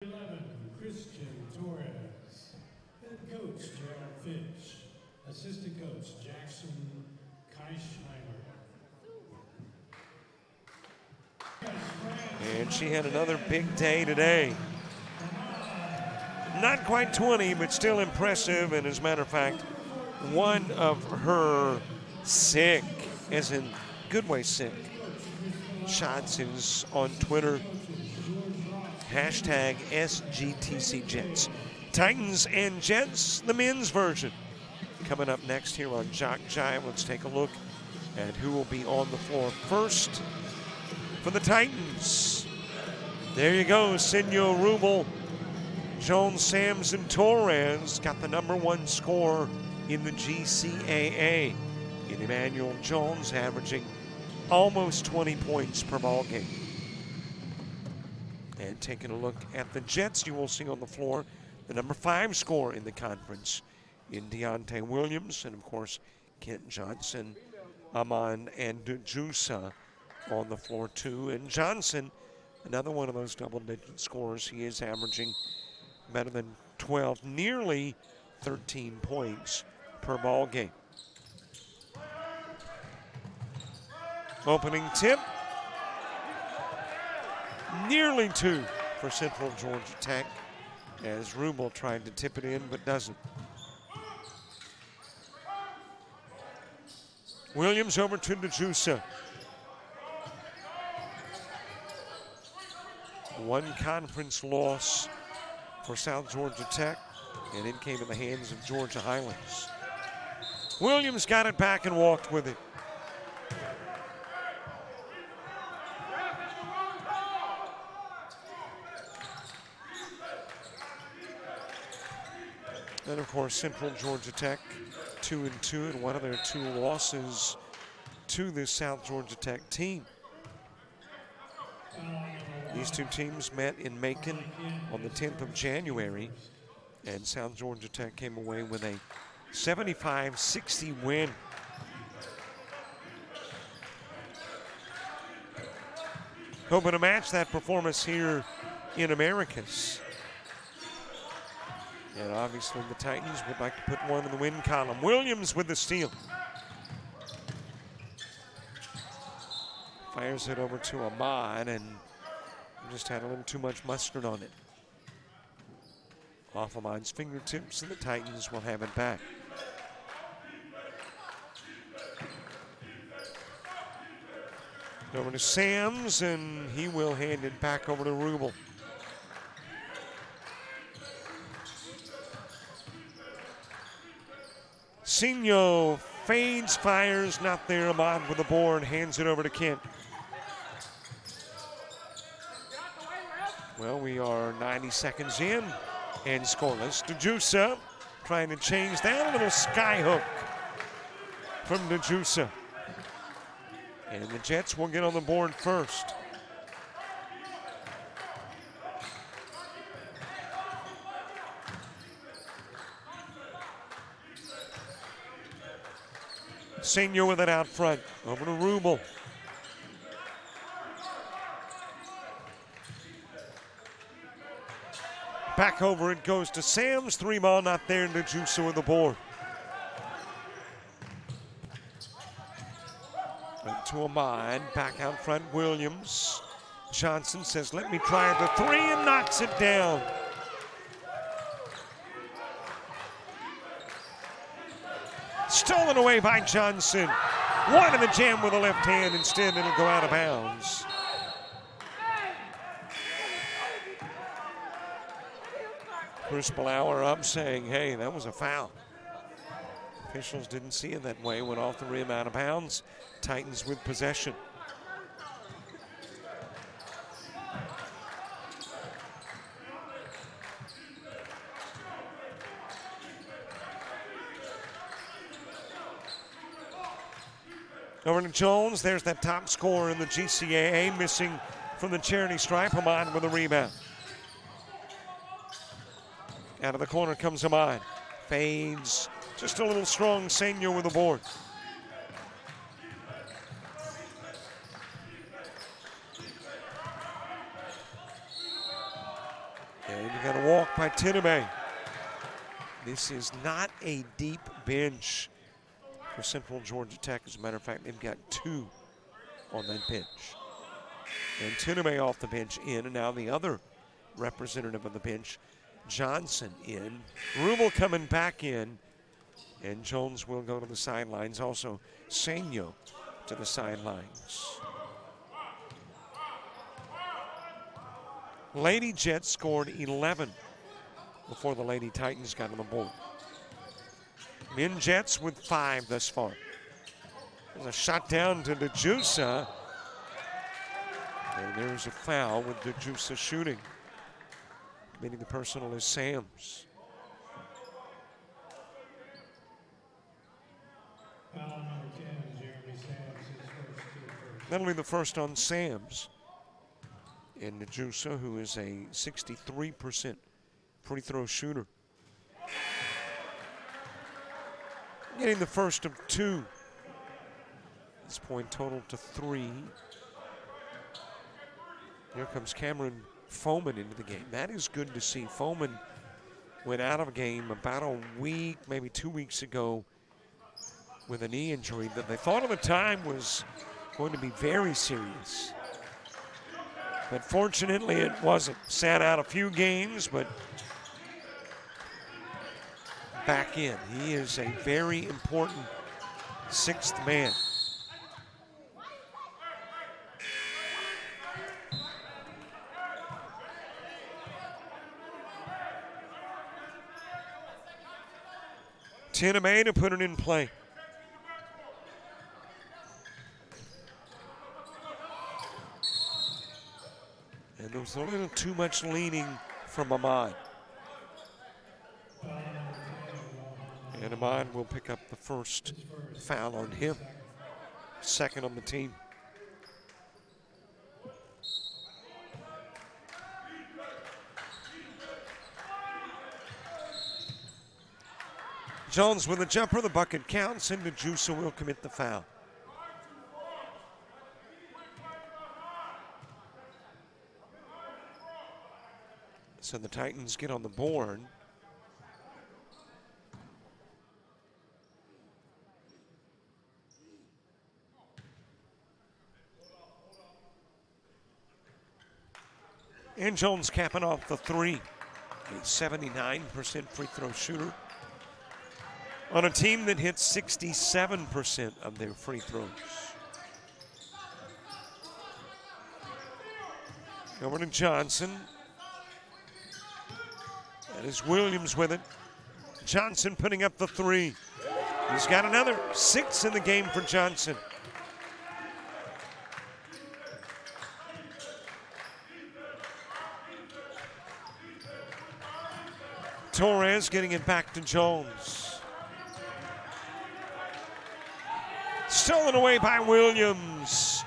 11, Christian Torres. Head coach, Gerald Finch. Assistant coach, Jackson Kaischheimer. And she had another big day today. Not quite 20, but still impressive. And as a matter of fact, one of her sick, as in good way sick, shots is on Twitter. Hashtag SGTCJets. Titans and Jets, the men's version. Coming up next here on JockJive, let's take a look at who will be on the floor first for the Titans. There you go, Senor Rubel. Jones, Sams, and Torres got the #1 score in the GCAA. In Emmanuel Jones averaging almost 20 points per ball game. And taking a look at the Jets, you will see on the floor the #5 scorer in the conference in Deontay Williams, and of course Kent Johnson, Amon, and Jusa on the floor too. And Johnson, another one of those double-digit scorers. He is averaging better than 12, nearly 13 points per ball game. Opening tip, nearly 2 for Central Georgia Tech, as Rubel tried to tip it in but doesn't. Williams over to DeJusa. One conference loss for South Georgia Tech, and it came in the hands of Georgia Highlands. Williams got it back and walked with it. And of course, Central Georgia Tech 2-2, and one of their 2 losses to this South Georgia Tech team. These 2 teams met in Macon on the 10th of January, and South Georgia Tech came away with a 75-60 win. Hoping to match that performance here in Americas. And obviously the Titans would like to put one in the win column. Williams with the steal. Fires it over to Ahmad, and just had a little too much mustard on it. Off Ahmad's fingertips, and the Titans will have it back. Over to Sams, and he will hand it back over to Rubel. Senor fades, fires, not there. Ahmad with the board, hands it over to Kent. Well, we are 90 seconds in and scoreless. DeJusa trying to change that. A little sky hook from DeJusa. And the Jets will get on the board first. Senor with it out front. Over to Rubel. Back over it goes to Sams. 3 ball not there, and DeJusa with the board. Went to Ahmad. Back out front, Williams. Johnson says, let me try the 3, and knocks it down. Stolen away by Johnson. Wanted the jam with the left hand. Instead, it'll go out of bounds. Bruce Blauer up saying, hey, that was a foul. Officials didn't see it that way. Went off the rim, out of bounds. Titans with possession. Over to Jones. There's that top scorer in the GCAA, missing from the charity stripe. Ahmad with a rebound. Out of the corner comes Ahmad. Fades. Just a little strong. Senor with the board. And you got a walk by Tiname. This is not a deep bench for Central Georgia Tech. As a matter of fact, they've got 2 on that bench. And Tiname off the bench in, and now the other representative of the bench, Johnson in. Rubel coming back in, and Jones will go to the sidelines. Also, Senyo to the sidelines. Lady Jets scored 11 before the Lady Titans got on the board. Men Jets with 5 thus far. There's a shot down to DeJusa. And there's a foul with DeJusa shooting. Meaning the personal is Sams. Foul number 10, Jeremy Sams, his first 2 That'll be the first on Sams. And DeJusa, who is a 63% free throw shooter. Getting the first of 2. This point total to 3. Here comes Cameron Foman into the game. That is good to see. Foman went out of a game about a week, maybe 2 weeks ago with a knee injury that they thought at the time was going to be very serious. But fortunately it wasn't. Sat out a few games, but back in. He is a very important 6th man. Tiname to put it in play. And there was a little too much leaning from Ahmad. And Ahmad will pick up the first foul on him. 2nd on the team. Jones with a jumper, the bucket counts, and DeJusa will commit the foul. So the Titans get on the board. And Jones capping off the 3. A 79% free throw shooter on a team that hits 67% of their free throws. Over to Johnson. That is Williams with it. Johnson putting up the 3. He's got another 6 in the game for Johnson. Torres getting it back to Jones. Stolen away by Williams.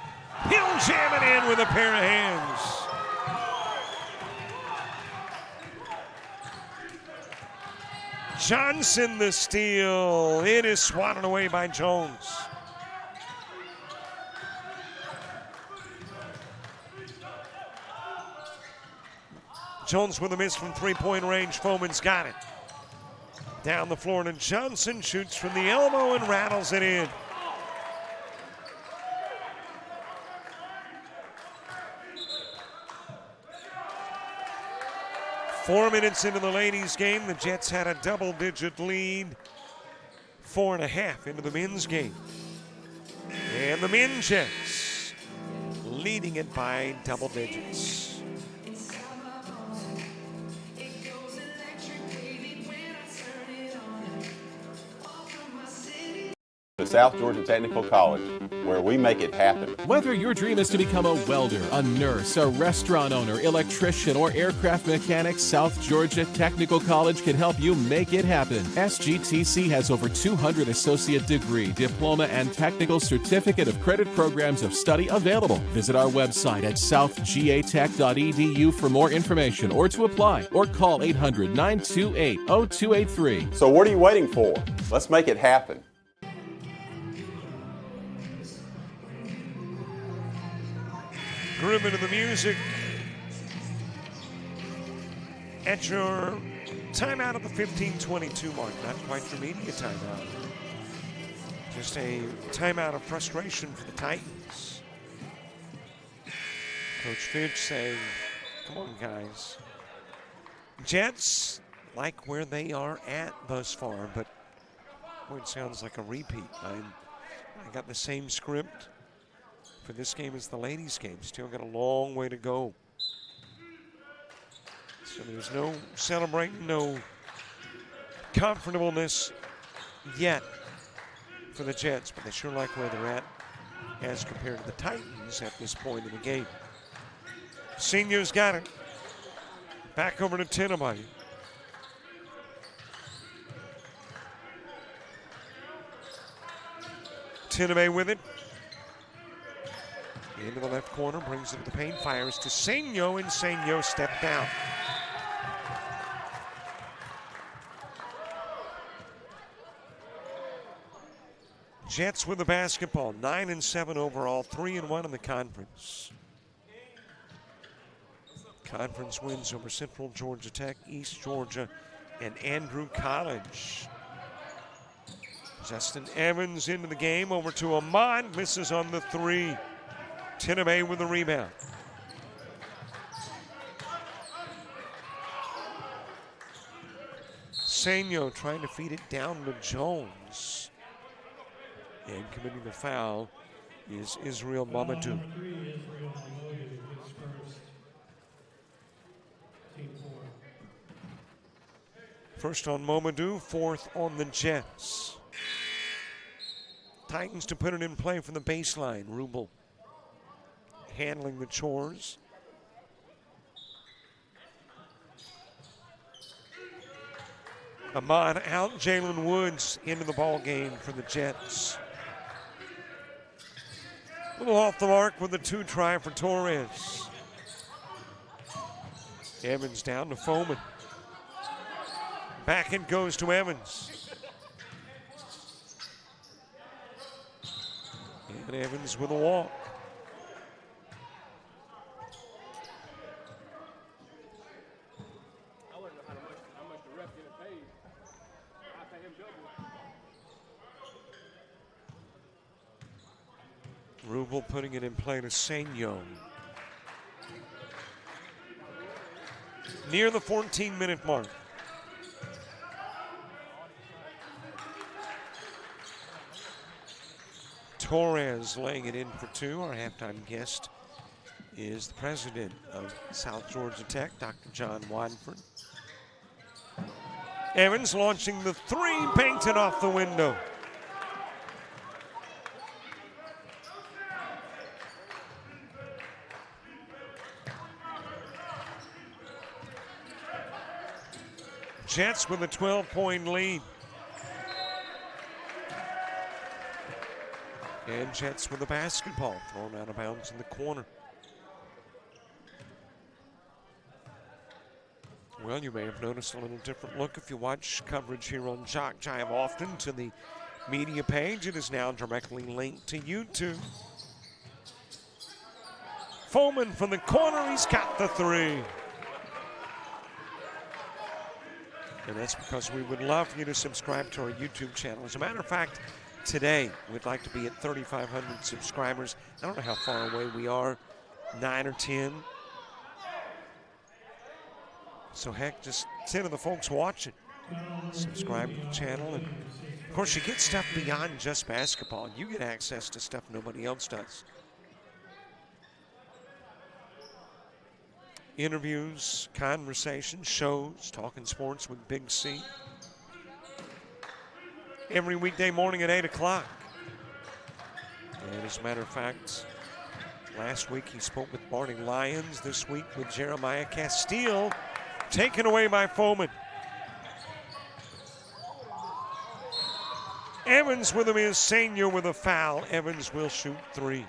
He'll jam it in with a pair of hands. Johnson the steal. It is swatted away by Jones. Jones with a miss from 3-point range. Foman's got it. Down the floor to Johnson. Shoots from the elbow and rattles it in. Four minutes into the ladies' game, the Jets had a double-digit lead. 4.5 into the men's game. And the men Jets leading it by double digits. To South Georgia Technical College, where we make it happen. Whether your dream is to become a welder, a nurse, a restaurant owner, electrician, or aircraft mechanic, South Georgia Technical College can help you make it happen. SGTC has over 200 associate degree, diploma, and technical certificate of credit programs of study available. Visit our website at southgatech.edu for more information or to apply, or call 800-928-0283. So what are you waiting for? Let's make it happen. Groove into the music. At your timeout of the 15:22 mark, not quite your media timeout. Just a timeout of frustration for the Titans. Coach Fitch saying, come on, guys. Jets like where they are at thus far, but boy, it sounds like a repeat. I got the same script for this game as the ladies' game. Still got a long way to go. So there's no celebrating, no comfortableness yet for the Jets, but they sure like where they're at as compared to the Titans at this point in the game. Seniors got it. Back over to Tinamay. Tinamay with it. Into the left corner, brings it to the paint, fires to Senyo, and Senyo stepped down. Jets with the basketball, 9-7 overall, 3-1 in the conference. Conference wins over Central Georgia Tech, East Georgia, and Andrew College. Justin Evans into the game, over to Ahmad, misses on the three. Tinamay with the rebound. Senyo trying to feed it down to Jones. And committing the foul is Israel Mamadou. First on Mamadou, fourth on the Jets. Titans to put it in play from the baseline. Rubel handling the chores. Ahmad out, Jalen Woods into the ball game for the Jets. A little off the mark with the two try for Torres. Evans down to Foreman. Back it goes to Evans. And Evans with a walk. Rubel putting it in play to Senyo. Near the 14-minute mark. Torres laying it in for two. Our halftime guest is the president of South Georgia Tech, Dr. John Wadford. Evans launching the three, banked it off the window. Jets with a 12-point lead. And Jets with the basketball thrown out of bounds in the corner. Well, you may have noticed a little different look if you watch coverage here on JockJive often to the media page. It is now directly linked to YouTube. Foreman from the corner, he's got the three. And that's because we would love for you to subscribe to our YouTube channel. As a matter of fact, today we'd like to be at 3,500 subscribers. I don't know how far away we are, 9 or 10. So heck, just 10 of the folks watching subscribe to the channel. And of course, you get stuff beyond just basketball. You get access to stuff nobody else does. Interviews, conversations, shows, talking sports with Big C. Every weekday morning at 8 o'clock. And as a matter of fact, last week he spoke with Barney Lyons. This week with Jeremiah Castile. Taken away by Foreman. Evans with him is Senior with a foul. Evans will shoot three.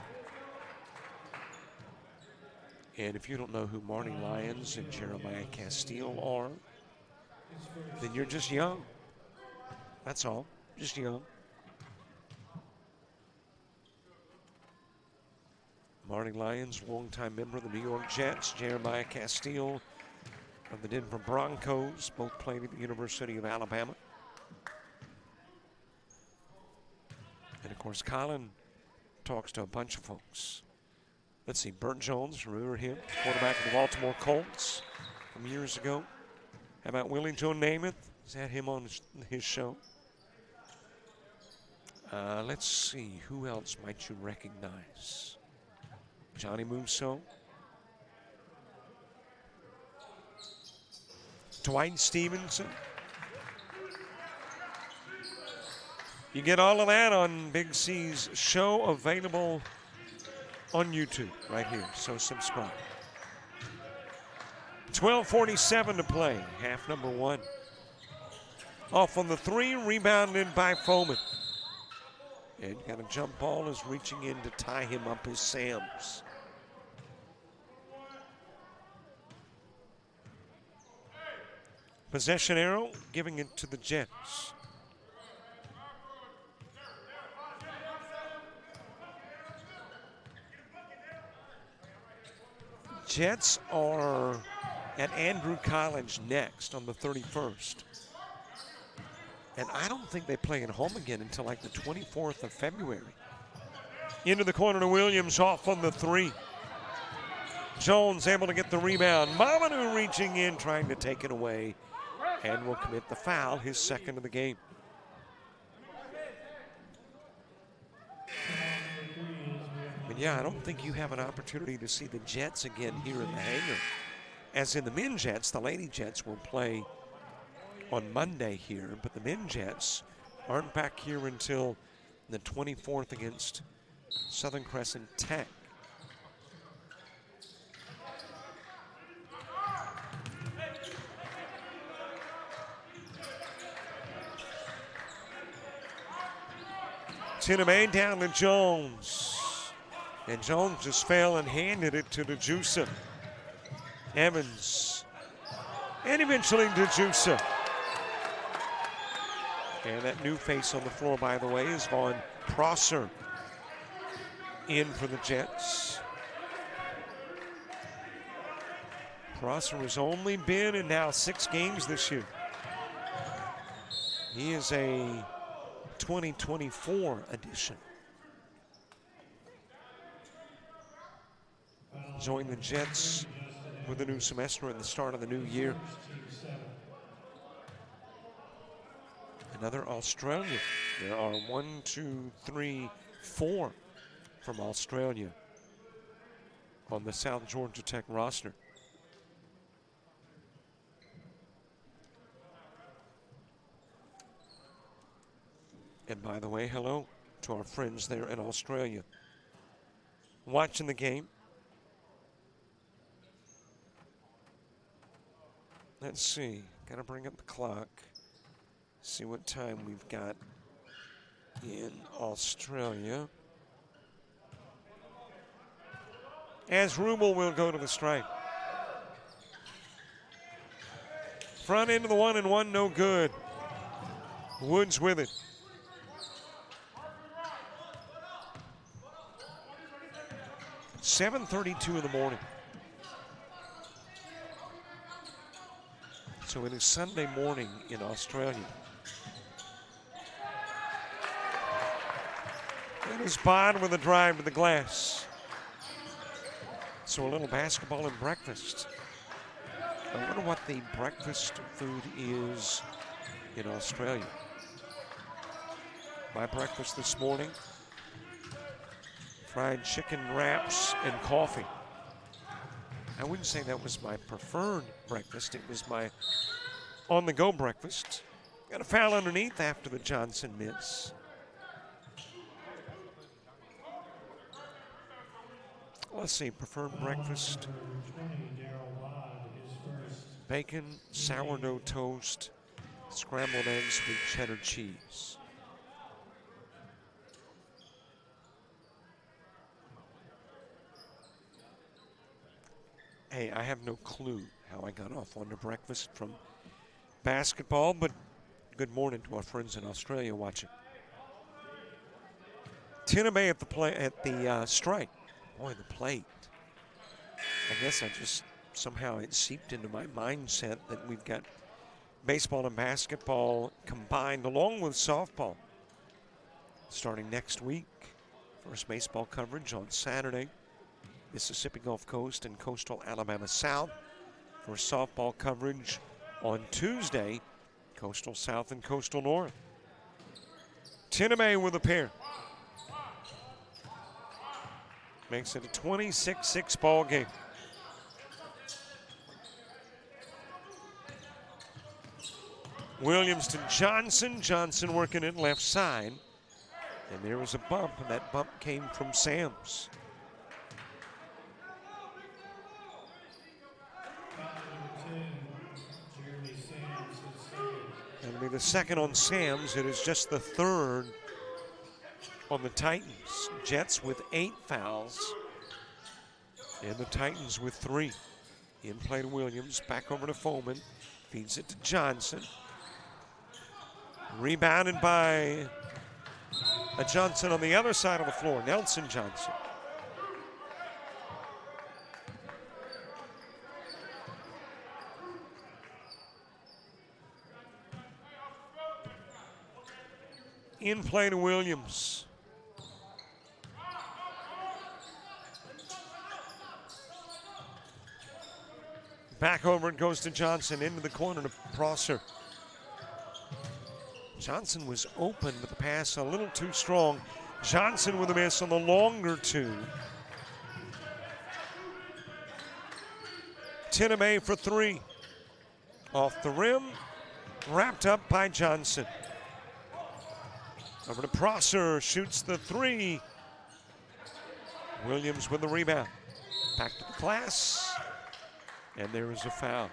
And if you don't know who Marty Lyons and Jeremiah Castile are, then you're just young. That's all, just young. Marty Lyons, longtime member of the New York Jets. Jeremiah Castile, of the Denver Broncos. Both played at the University of Alabama. And of course, Colin talks to a bunch of folks. Let's see, Burt Jones, remember him? Quarterback of the Baltimore Colts from years ago. How about Willie Joe Namath? He's had him on his show. Let's see, who else might you recognize? Johnny Musso. Dwight Stevenson. You get all of that on Big C's show, available on YouTube right here, so subscribe. 12:47 to play, half number one. Off on the three, rebounded by Foreman. And got a jump ball, is reaching in to tie him up as Sams. Possession arrow, giving it to the Jets. Jets are at Andrew College next on the 31st. And I don't think they play at home again until like the 24th of February. Into the corner to Williams, off on the three. Jones able to get the rebound. Mamanu reaching in, trying to take it away, and will commit the foul, his second of the game. But yeah, I don't think you have an opportunity to see the Jets again here in the hangar. As in the men Jets, the lady Jets will play on Monday here, but the men Jets aren't back here until the 24th against Southern Crescent Tech. Tiname down to Jones. And Jones just fell and handed it to DeJusa. Evans. And eventually DeJusa. And that new face on the floor, by the way, is Vaughn Prosser in for the Jets. Prosser has only been in now 6 games this year. He is a 2024 edition. Join the Jets with a new semester and the start of the new year. Another Australian. There are 1, 2, 3, 4 from Australia on the South Georgia Tech roster. And by the way, hello to our friends there in Australia watching the game. Let's see, got to bring up the clock. See what time we've got in Australia. As Rubel will go to the stripe. Front end of the 1-and-1, no good. Woods with it. .7:32 in the morning. So it is Sunday morning in Australia. It is Bond with a drive to the glass. So a little basketball and breakfast. I wonder what the breakfast food is in Australia. My breakfast this morning, fried chicken wraps and coffee. I wouldn't say that was my preferred breakfast. It was my on-the-go breakfast. Got a foul underneath after the Johnson miss. Let's see, preferred breakfast. Bacon, sourdough toast, scrambled eggs with cheddar cheese. Hey, I have no clue how I got off on the breakfast from basketball, but good morning to our friends in Australia watching. Tiname at the strike. Boy, the plate. I guess I just somehow it seeped into my mindset that we've got baseball and basketball combined along with softball starting next week. First baseball coverage on Saturday, Mississippi Gulf Coast and coastal Alabama South. For softball coverage on Tuesday, coastal South and coastal North. Tinamay with a pair. Makes it a 26-6 ball game. Williams to Johnson. Johnson working it left side. And there was a bump, and that bump came from Sams. That'll be the second on Sams. It is just the third on the Titans. Jets with 8 fouls, and the Titans with 3. In play to Williams, back over to Foreman. Feeds it to Johnson. Rebounded by a Johnson on the other side of the floor, Nelson Johnson. In play to Williams. Back over it goes to Johnson, into the corner to Prosser. Johnson was open, but the pass a little too strong. Johnson with a miss on the longer two. Tinamay for 3. Off the rim, wrapped up by Johnson. Over to Prosser, shoots the 3. Williams with the rebound. Back to the glass, and there is a foul.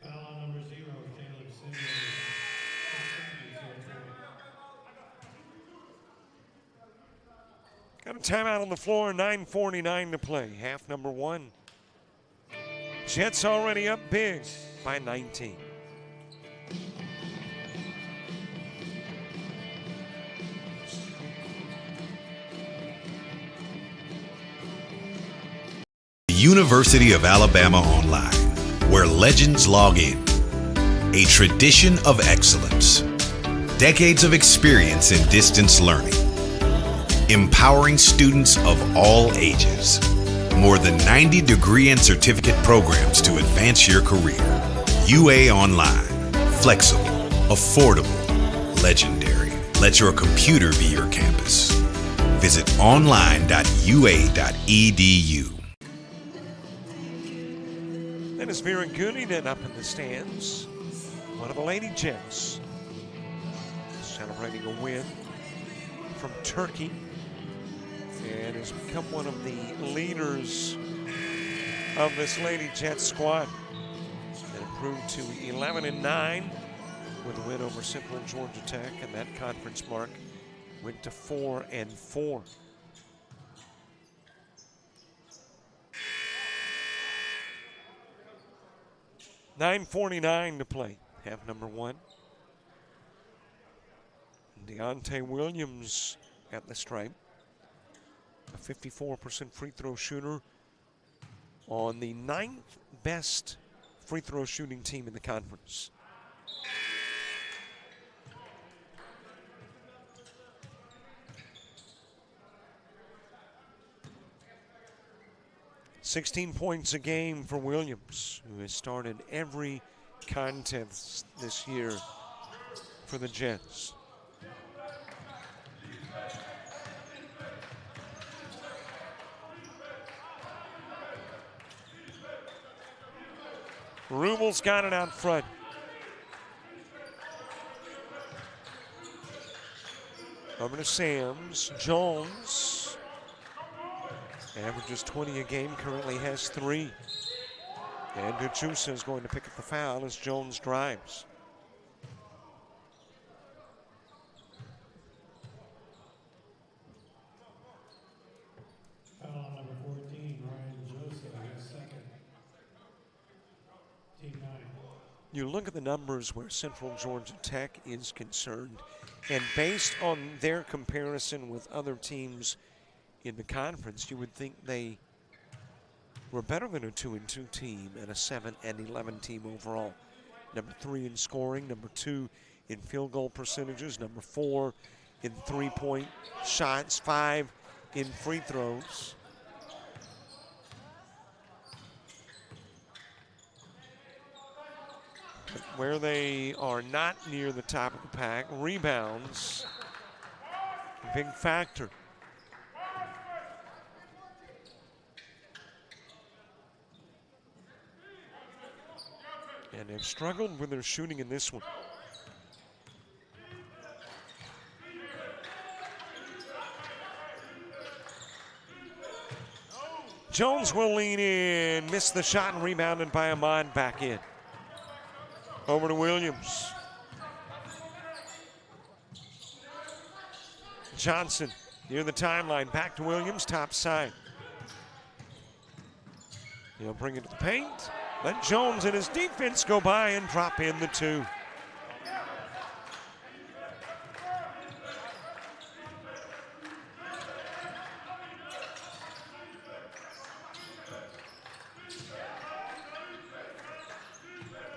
Foul on number 0, Caleb Singer. Got a timeout on the floor, 9:49 to play, half number 1. Jets already up big by 19. University of Alabama Online, where legends log in. A tradition of excellence. Decades of experience in distance learning. Empowering students of all ages. More than 90 degree and certificate programs to advance your career. UA Online. Flexible, affordable, legendary. Let your computer be your campus. Visit online.ua.edu. That is Vera Guninen up in the stands. One of the Lady Jets celebrating a win from Turkey and has become one of the leaders of this Lady Jets squad. And improved to 11-9 with a win over Central Georgia Tech, and that conference mark went to 4-4. $9:49 to play, half number 1. Deontay Williams at the stripe. A 54% free throw shooter on the 9th best free throw shooting team in the conference. $16 points a game for Williams, who has started every contest this year for the Jets. Rumel's got it out front. Over to Sams. Jones averages 20 a game, currently has 3. And Duchusa is going to pick up the foul as Jones drives. Foul on number 14, Ryan Joseph, his second. Team 9. You look at the numbers where Central Georgia Tech is concerned, and based on their comparison with other teams in the conference, you would think they were better than a 2-2 team and a 7-11 team overall. Number 3 in scoring, number 2 in field goal percentages, number 4 in three-point shots, 5 in free throws. But where they are not near the top of the pack, rebounds, a big factor. And they've struggled with their shooting in this one. Jones will lean in, missed the shot and rebounded by Ahmad, back in. Over to Williams. Johnson near the timeline, back to Williams, top side. He'll bring it to the paint. Let Jones and his defense go by and drop in the 2.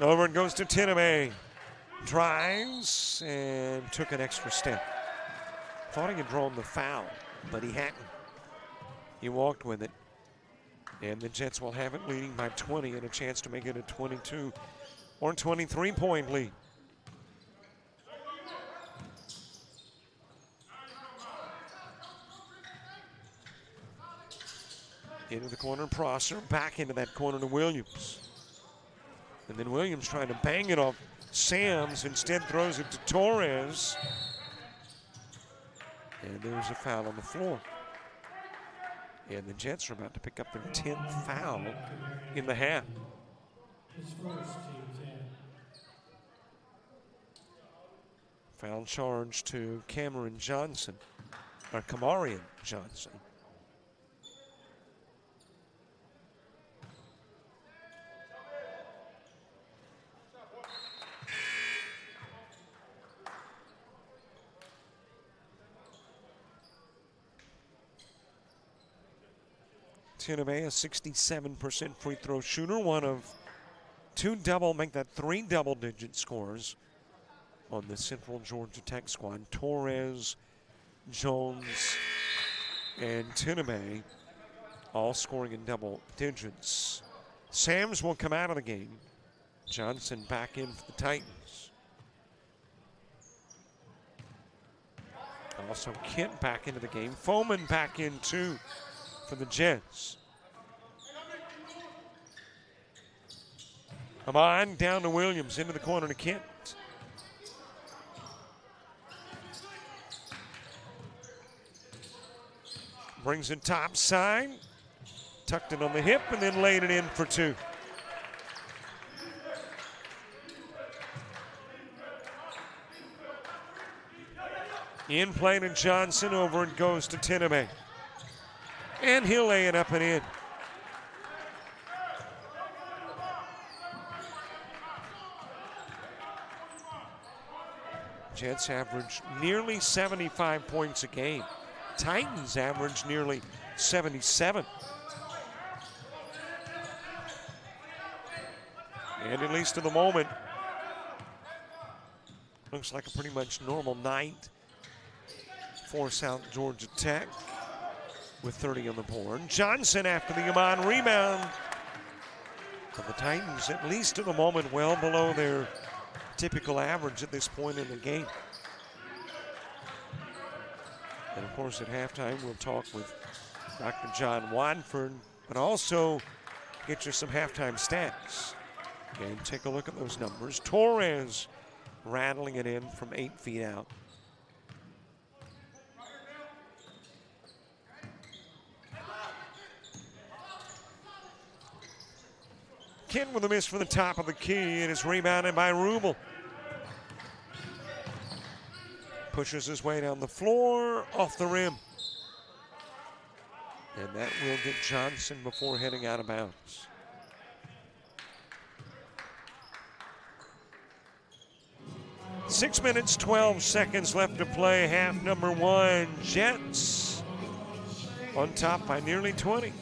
Over it goes to Tiname. Drives and took an extra step. Thought he had drawn the foul, but he hadn't. He walked with it. And the Jets will have it leading by 20 and a chance to make it a 22 or 23-point lead. Into the corner, Prosser, back into that corner to Williams. And then Williams trying to bang it off Sams, instead throws it to Torres. And there's a foul on the floor. And the Jets are about to pick up their 10th foul in the half. His first, team 10. Foul charge to Cameron Johnson, or Kamarian Johnson. Tiname, a 67% free throw shooter, one of 2 3 double-digit scores on the Central Georgia Tech squad. Torres, Jones, and Tiname all scoring in double digits. Sams will come out of the game. Johnson back in for the Titans. Also Kent back into the game. Foreman back in too for the Jets. Amon down to Williams, into the corner to Kent. Brings it top side, tucked it on the hip, and then laid it in for 2. In play to Johnson, over it goes to Tiname. And he'll lay it up and in. Jets average nearly 75 points a game. Titans average nearly 77. And at least at the moment, looks like a pretty much normal night for South Georgia Tech with 30 on the board. Johnson after the Amon rebound. But the Titans, at least at the moment, well below their typical average at this point in the game. And of course at halftime we'll talk with Dr. John Wadford, but also get you some halftime stats. And take a look at those numbers. Torres rattling it in from 8 feet out. Kent with a miss from the top of the key, and it's rebounded by Rubel. Pushes his way down the floor, off the rim. And that will get Johnson before heading out of bounds. Six minutes, 12 seconds left to play. Half number 1, Jets on top by nearly 20.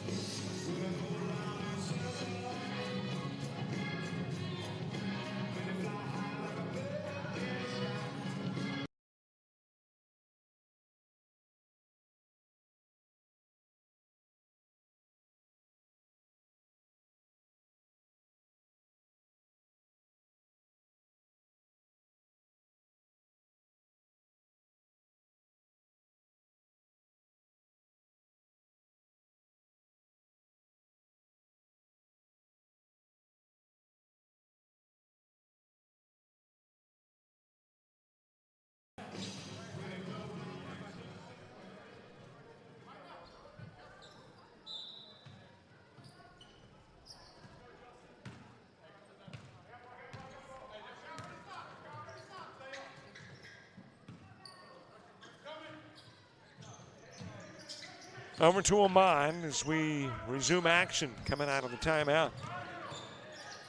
Over to Amon as we resume action coming out of the timeout.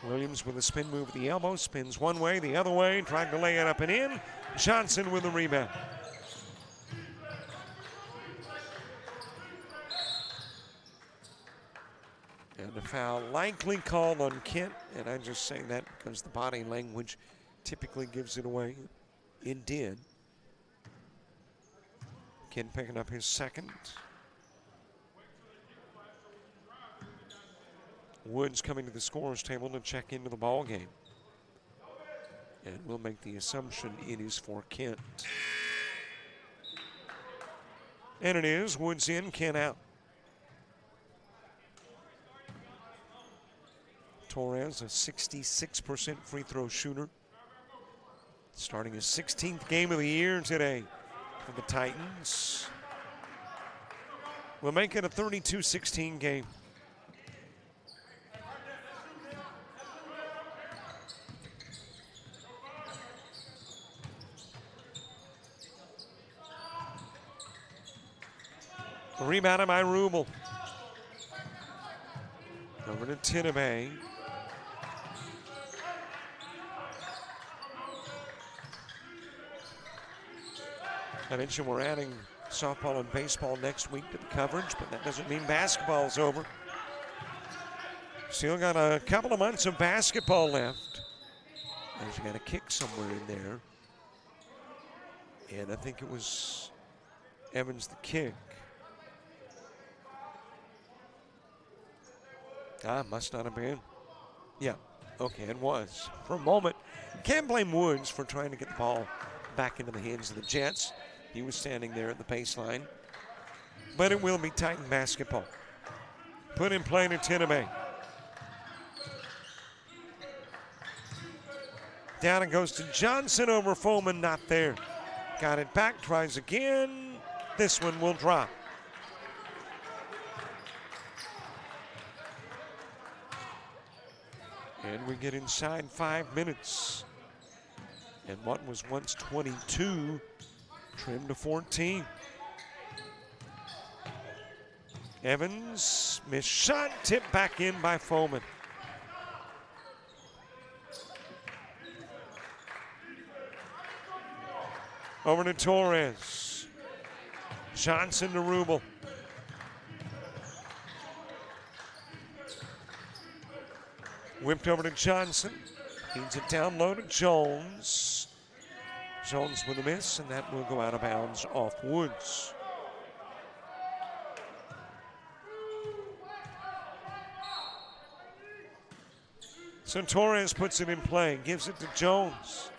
Williams with a spin move at the elbow, spins one way, the other way, trying to lay it up and in. Johnson with the rebound. And the foul likely called on Kent, and I'm just saying that because the body language typically gives it away. It did. Kent picking up his second. Woods coming to the scorer's table to check into the ball game. And we'll make the assumption it is for Kent. And it is. Woods in, Kent out. Torres, a 66% free throw shooter. Starting his 16th game of the year today for the Titans. We'll make it a 32-16 game. Rebounded by Rubel. Over to Tinabay. I mentioned we're adding softball and baseball next week to the coverage, but that doesn't mean basketball's over. Still got a couple of months of basketball left. As you got a kick somewhere in there. And I think it was Evans the kick. Must not have been. Yeah, okay, it was. For a moment, can't blame Woods for trying to get the ball back into the hands of the Jets. He was standing there at the baseline. But it will be Titan basketball. Put in play to Tinabay. Down it goes to Johnson over Foreman, not there. Got it back, tries again. This one will drop. And we get inside 5 minutes. And what was once 22 trimmed to 14. Evans, missed shot, tipped back in by Foreman. Over to Torres. Johnson to Rubel. Whipped over to Johnson. Feeds it down low to Jones. Jones with a miss, and that will go out of bounds off Woods. So Torres puts it in play, gives it to Jones.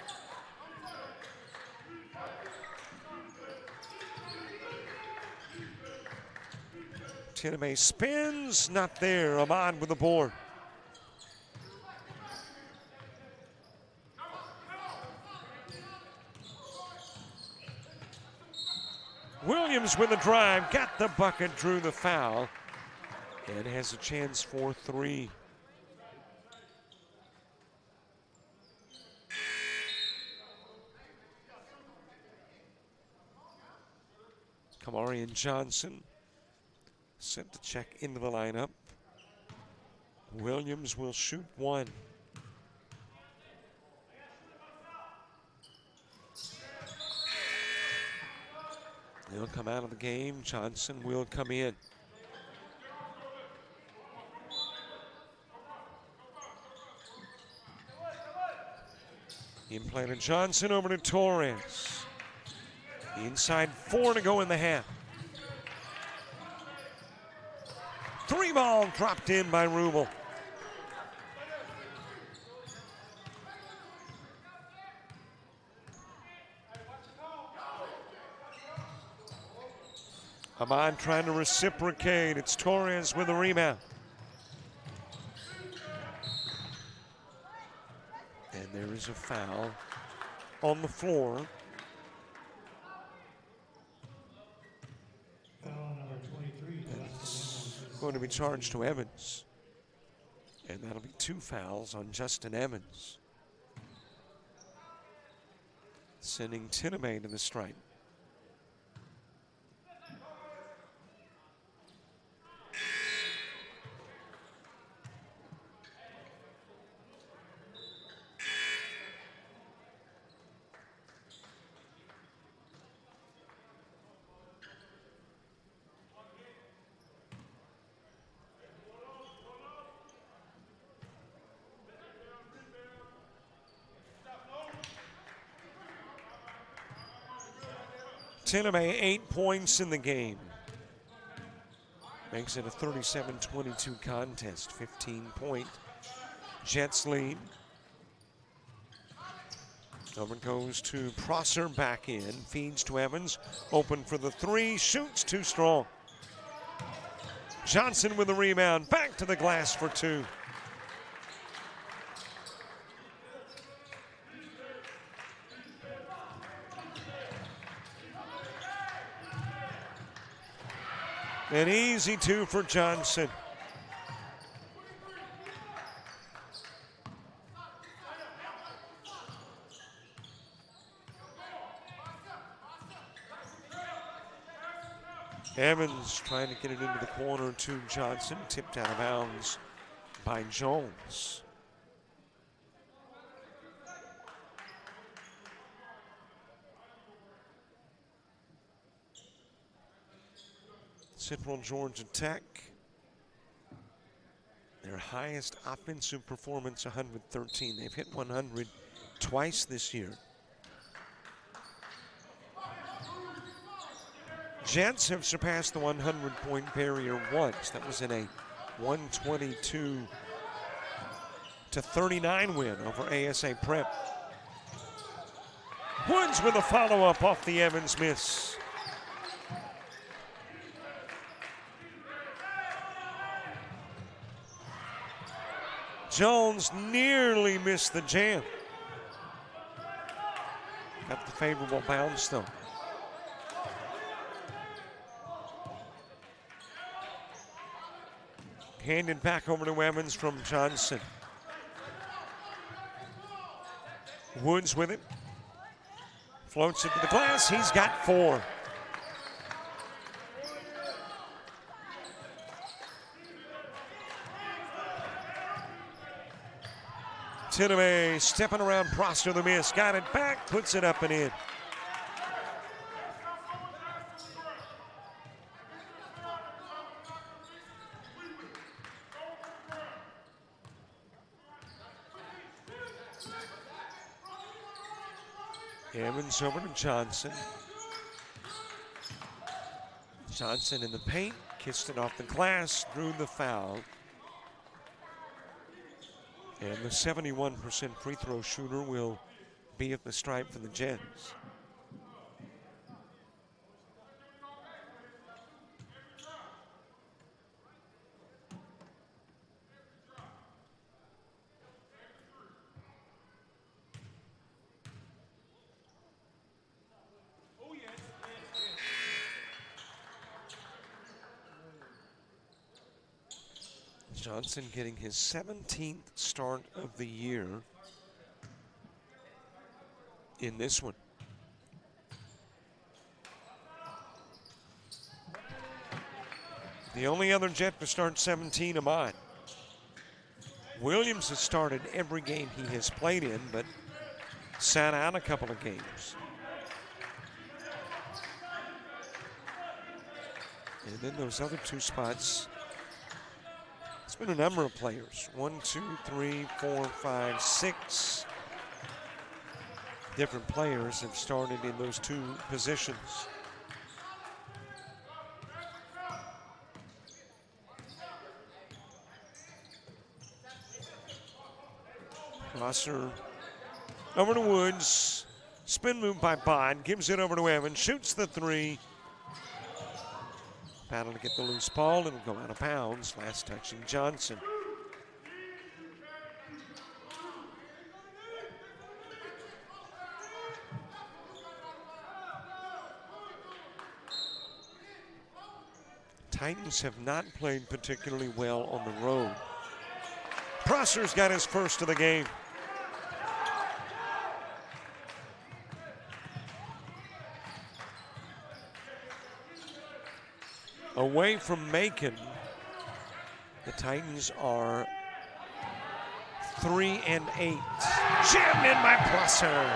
Tinamay spins, not there. Ahmad with the board. Williams with the drive, got the bucket, drew the foul, and has a chance for three. Kamari and Johnson set to check into the lineup. Williams will shoot one. He'll come out of the game. Johnson will come in. In-planted Johnson over to Torres. Inside 4 to go in the half. 3 ball dropped in by Rubel. Ahmad trying to reciprocate. It's Torres with a rebound. And there is a foul on the floor. Foul number 23. That's going to be charged to Evans. And that'll be 2 fouls on Justin Evans. Sending Tiname to the stripe. Tiname 8 points in the game. Makes it a 37-22 contest. 15-point Jets lead. Over goes to Prosser, back in. Feeds to Evans. Open for the 3. Shoots too strong. Johnson with the rebound. Back to the glass for 2. An easy 2 for Johnson. Evans trying to get it into the corner to Johnson. Tipped out of bounds by Jones. Central Georgia Tech, their highest offensive performance, 113. They've hit 100 twice this year. Jets have surpassed the 100-point barrier once. That was in a 122-39 win over ASA Prep. Woods with a follow-up off the Evans miss. Jones nearly missed the jam. Got the favorable bounce though. Handed back over to Evans from Johnson. Woods with it. Floats it to the glass. He's got 4. Tiname stepping around Prosser, the miss. Got it back, puts it up and in. Evans over to Johnson. Johnson in the paint, kissed it off the glass, drew the foul. And the 71% free throw shooter will be at the stripe for the Jets. Johnson getting his 17th start of the year in this one. The only other Jet to start 17, Ahmad. Williams has started every game he has played in, but sat out a couple of games. And then those other 2 spots, it's been a number of players. 1, 2, 3, 4, 5, 6. different players have started in those two positions. Crosser over to Woods. Spin move by Bond. Gives it over to Evans. Shoots the three. Battle to get the loose ball. It'll go out of bounds. Last touching Johnson. Titans have not played particularly well on the road. Prosser's got his first of the game. Away from Macon, the Titans are 3-8. Jammed in by Prosser.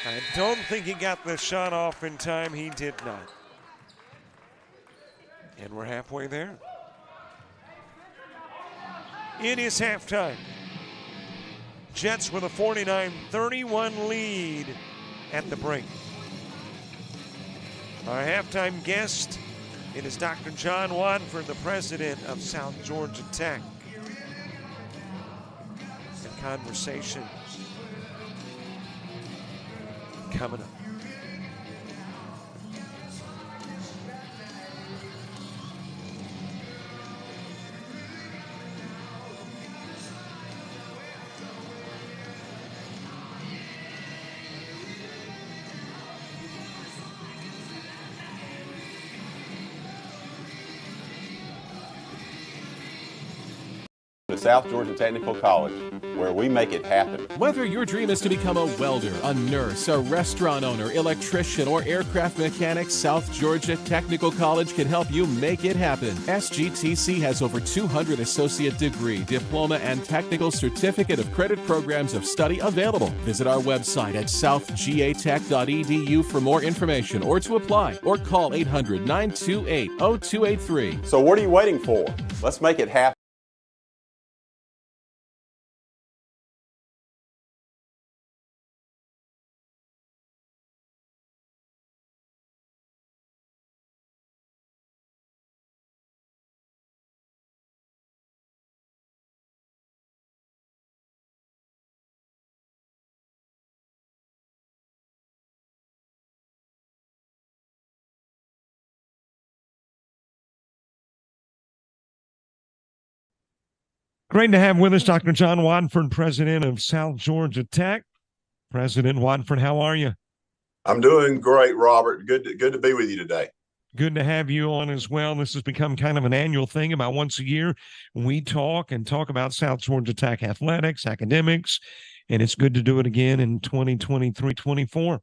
I don't think he got the shot off in time. He did not. And we're halfway there. It is halftime. Jets with a 49-31 lead at the break. Our halftime guest, it is Dr. John Watford, the president of South Georgia Tech. And conversation coming up. To South Georgia Technical College, where we make it happen. Whether your dream is to become a welder, a nurse, a restaurant owner, electrician, or aircraft mechanic, South Georgia Technical College can help you make it happen. SGTC has over 200 associate degree, diploma, and technical certificate of credit programs of study available. Visit our website at southgatech.edu for more information or to apply, or call 800-928-0283. So what are you waiting for? Let's make it happen. Great to have with us Dr. John Watford, president of South Georgia Tech. President Watford, how are you? I'm doing great, Robert. Good to be with you today. Good to have you on as well. This has become kind of an annual thing. About once a year, we talk about South Georgia Tech athletics, academics, and it's good to do it again in 2023-24.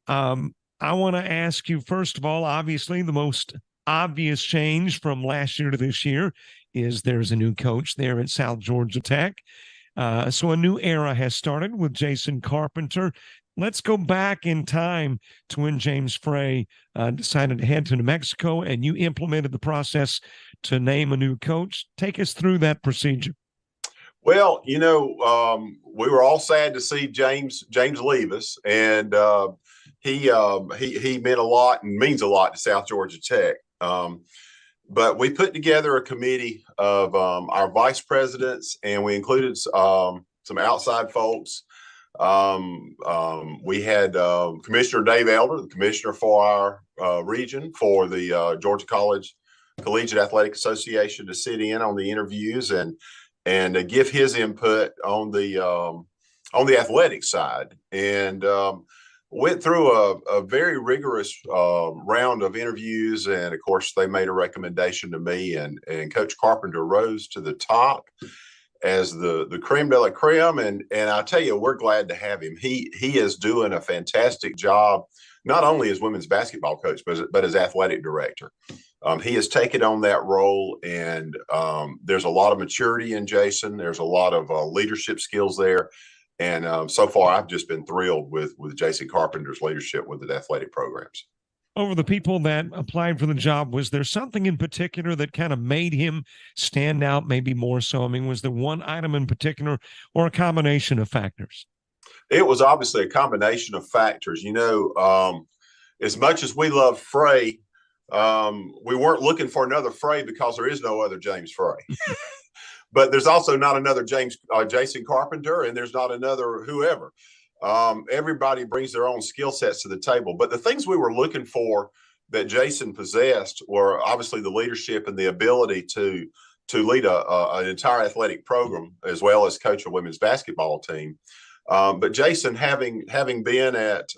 I want to ask you, first of all, obviously the most obvious change from last year to this year is there's a new coach there at South Georgia Tech. So a new era has started with Jason Carpenter. Let's go back in time to when James Frey decided to head to New Mexico and you implemented the process to name a new coach. Take us through that procedure. Well, we were all sad to see James leave us, and he meant a lot and means a lot to South Georgia Tech. But we put together a committee of our vice presidents, and we included some outside folks. We had Commissioner Dave Elder, the commissioner for our region for the Georgia Collegiate Athletic Association, to sit in on the interviews and give his input on the athletic side, and went through a very rigorous round of interviews. And of course, they made a recommendation to me, and Coach Carpenter rose to the top as the creme de la creme. And I tell you, we're glad to have him. He is doing a fantastic job, not only as women's basketball coach, but as athletic director. He has taken on that role, and there's a lot of maturity in Jason. There's a lot of leadership skills there. so far, I've just been thrilled with Jason Carpenter's leadership with the athletic programs. Over the people that applied for the job, was there something in particular that kind of made him stand out, maybe more so? I mean, was there one item in particular or a combination of factors? It was obviously a combination of factors. As much as we love Frey, we weren't looking for another Frey because there is no other James Frey. But there's also not another Jason Carpenter, and there's not another whoever. Everybody brings their own skill sets to the table. But the things we were looking for that Jason possessed were obviously the leadership and the ability to lead an entire athletic program, as well as coach a women's basketball team. But Jason, having been at,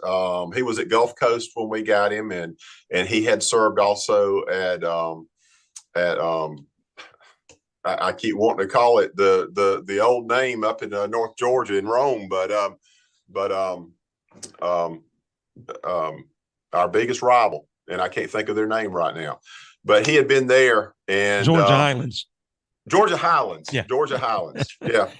he was at Gulf Coast when we got him, and he had served also at I keep wanting to call it the old name up in North Georgia in Rome, but our biggest rival, and I can't think of their name right now, but he had been there, and Georgia Highlands. Georgia Highlands. Yeah. Georgia Highlands. Yeah.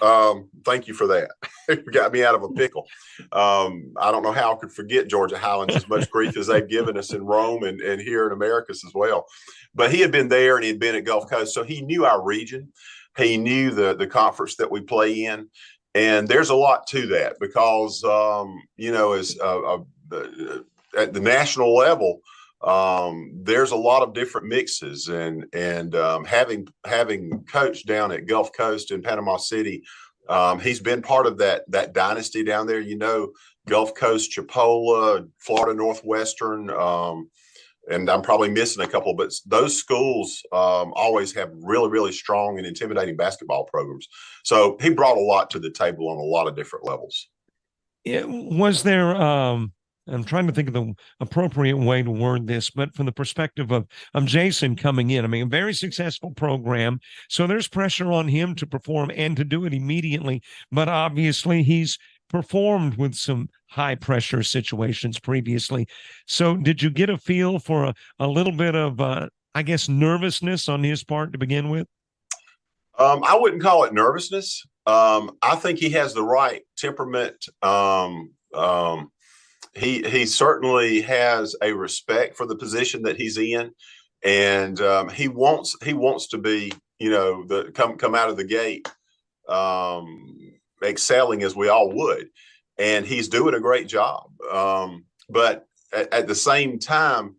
Thank you for that. It got me out of a pickle. I don't know how I could forget Georgia Highlands, as much grief as they've given us in Rome and here in Americus as well. But he had been there, and he'd been at Gulf Coast. So he knew our region. He knew the conference that we play in. And there's a lot to that because, at the national level, there's a lot of different mixes, and having coached down at Gulf Coast in Panama City, he's been part of that dynasty down there. Gulf Coast, Chipola, Florida Northwestern, and I'm probably missing a couple, but those schools always have really, really strong and intimidating basketball programs. So he brought a lot to the table on a lot of different levels. Was there I'm trying to think of the appropriate way to word this, but from the perspective of Jason coming in, I mean, a very successful program. So there's pressure on him to perform and to do it immediately. But obviously he's performed with some high pressure situations previously. So did you get a feel for a little bit of, nervousness on his part to begin with? I wouldn't call it nervousness. I think he has the right temperament. He certainly has a respect for the position that he's in, and he wants to be, come out of the gate excelling as we all would, and he's doing a great job. But at the same time,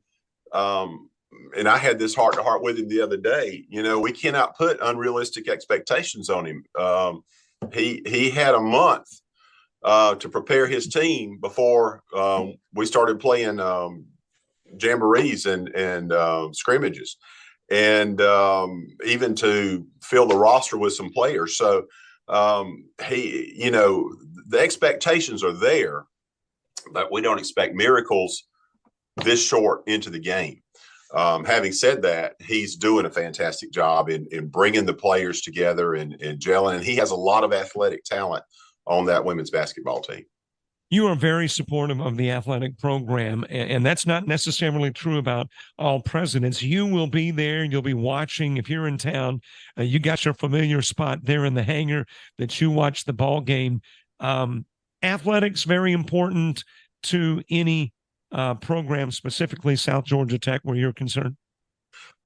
and I had this heart to heart with him the other day. We cannot put unrealistic expectations on him. He had a month to prepare his team before we started playing jamborees and scrimmages, and even to fill the roster with some players. So the expectations are there, but we don't expect miracles this short into the game. Having said that, he's doing a fantastic job in bringing the players together and gelling, and he has a lot of athletic talent on that women's basketball team. You are very supportive of the athletic program, and that's not necessarily true about all presidents. You will be there. You'll be watching. If you're in town, you got your familiar spot there in the hangar that you watch the ball game. Athletics, very important to any program, specifically South Georgia Tech, where you're concerned.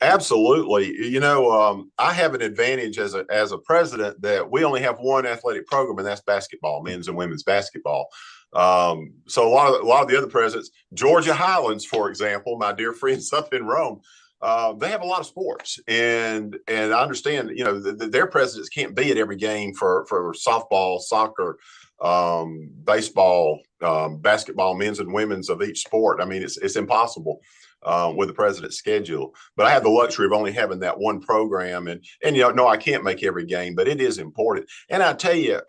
Absolutely. I have an advantage as a president that we only have one athletic program, and that's basketball, men's and women's basketball. So a lot of the other presidents, Georgia Highlands, for example, my dear friends up in Rome, they have a lot of sports, and I understand, their presidents can't be at every game for softball, soccer, baseball, basketball, men's and women's of each sport. I mean, it's impossible with the president's schedule. But I have the luxury of only having that one program, and no, I can't make every game, but it is important. And I tell you,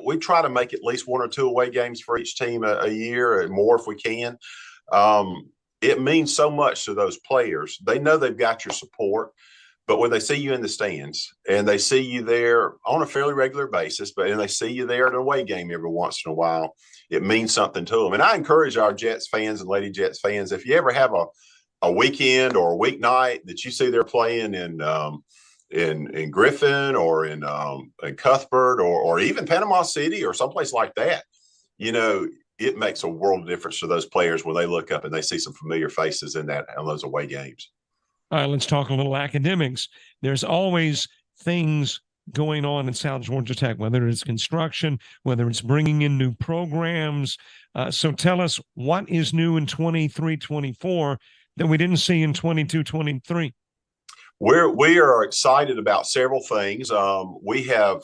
we try to make at least one or two away games for each team a year, and more if we can. It means so much to those players. They know they've got your support, but when they see you in the stands and they see you there on a fairly regular basis, and they see you there at an away game every once in a while, it means something to them. And I encourage our Jets fans and Lady Jets fans, if you ever have a weekend or a weeknight that you see they're playing in in Griffin or in Cuthbert or even Panama City or someplace like that, you know, it makes a world of difference to those players when they look up and they see some familiar faces in those away games. All right, let's talk a little academics. There's always things going on in South Georgia Tech, whether it's construction, whether it's bringing in new programs. So tell us, what is new in 23-24 that we didn't see in 22-23? We are excited about several things. We have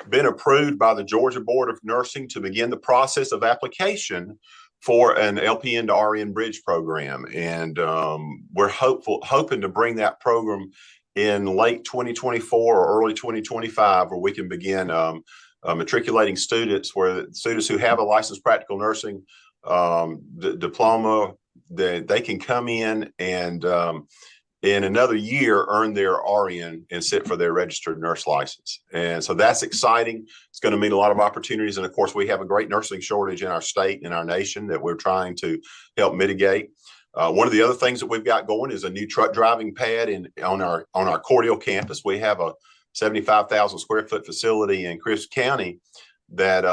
been approved by the Georgia Board of Nursing to begin the process of application for an LPN to RN bridge program. And we're hoping to bring that program in late 2024 or early 2025, where we can begin matriculating students who have a licensed practical nursing diploma, that they can come in and in another year earn their RN and sit for their registered nurse license. And so that's exciting. It's going to mean a lot of opportunities. And of course, we have a great nursing shortage in our state and our nation that we're trying to help mitigate. One of the other things that we've got going is a new truck driving pad on our Cordell campus. We have a 75,000 square foot facility in Crisp County that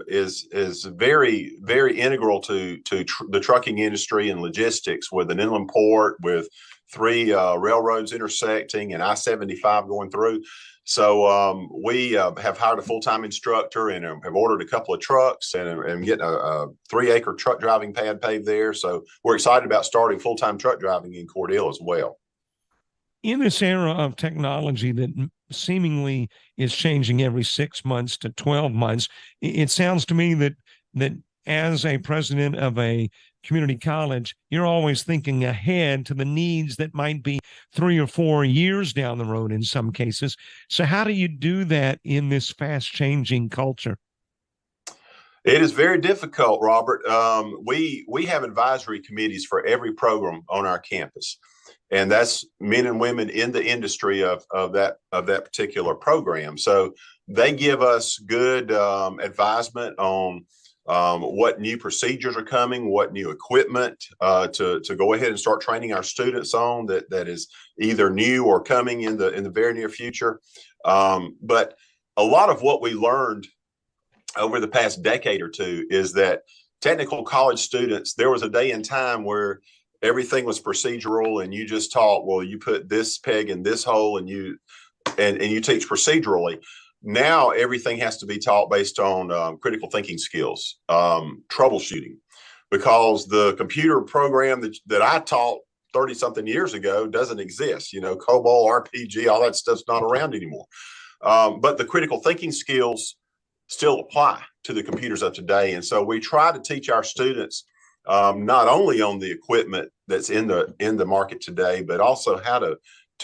is very, very integral to the trucking industry and logistics, with an inland port, with 3 railroads intersecting and I-75 going through. So we have hired a full-time instructor and have ordered a couple of trucks and getting a 3-acre truck driving pad paved there. So we're excited about starting full-time truck driving in Cordell as well. In this era of technology that seemingly is changing every 6 months to 12 months, it sounds to me that as a president of a community college, you're always thinking ahead to the needs that might be 3 or 4 years down the road in some cases. So how do you do that in this fast-changing culture? It is very difficult, Robert. We have advisory committees for every program on our campus, and that's men and women in the industry of that particular program. So they give us good advisement on what new procedures are coming, what new equipment to go ahead and start training our students on that is either new or coming in the very near future. But a lot of what we learned over the past decade or two is that technical college students, there was a day and time where everything was procedural and you just taught, well, you put this peg in this hole and you teach procedurally. Now everything has to be taught based on critical thinking skills, troubleshooting, because the computer program that I taught 30-something years ago doesn't exist. You know, COBOL, RPG, all that stuff's not around anymore. But the critical thinking skills still apply to the computers of today. And so we try to teach our students not only on the equipment that's in the market today, but also how to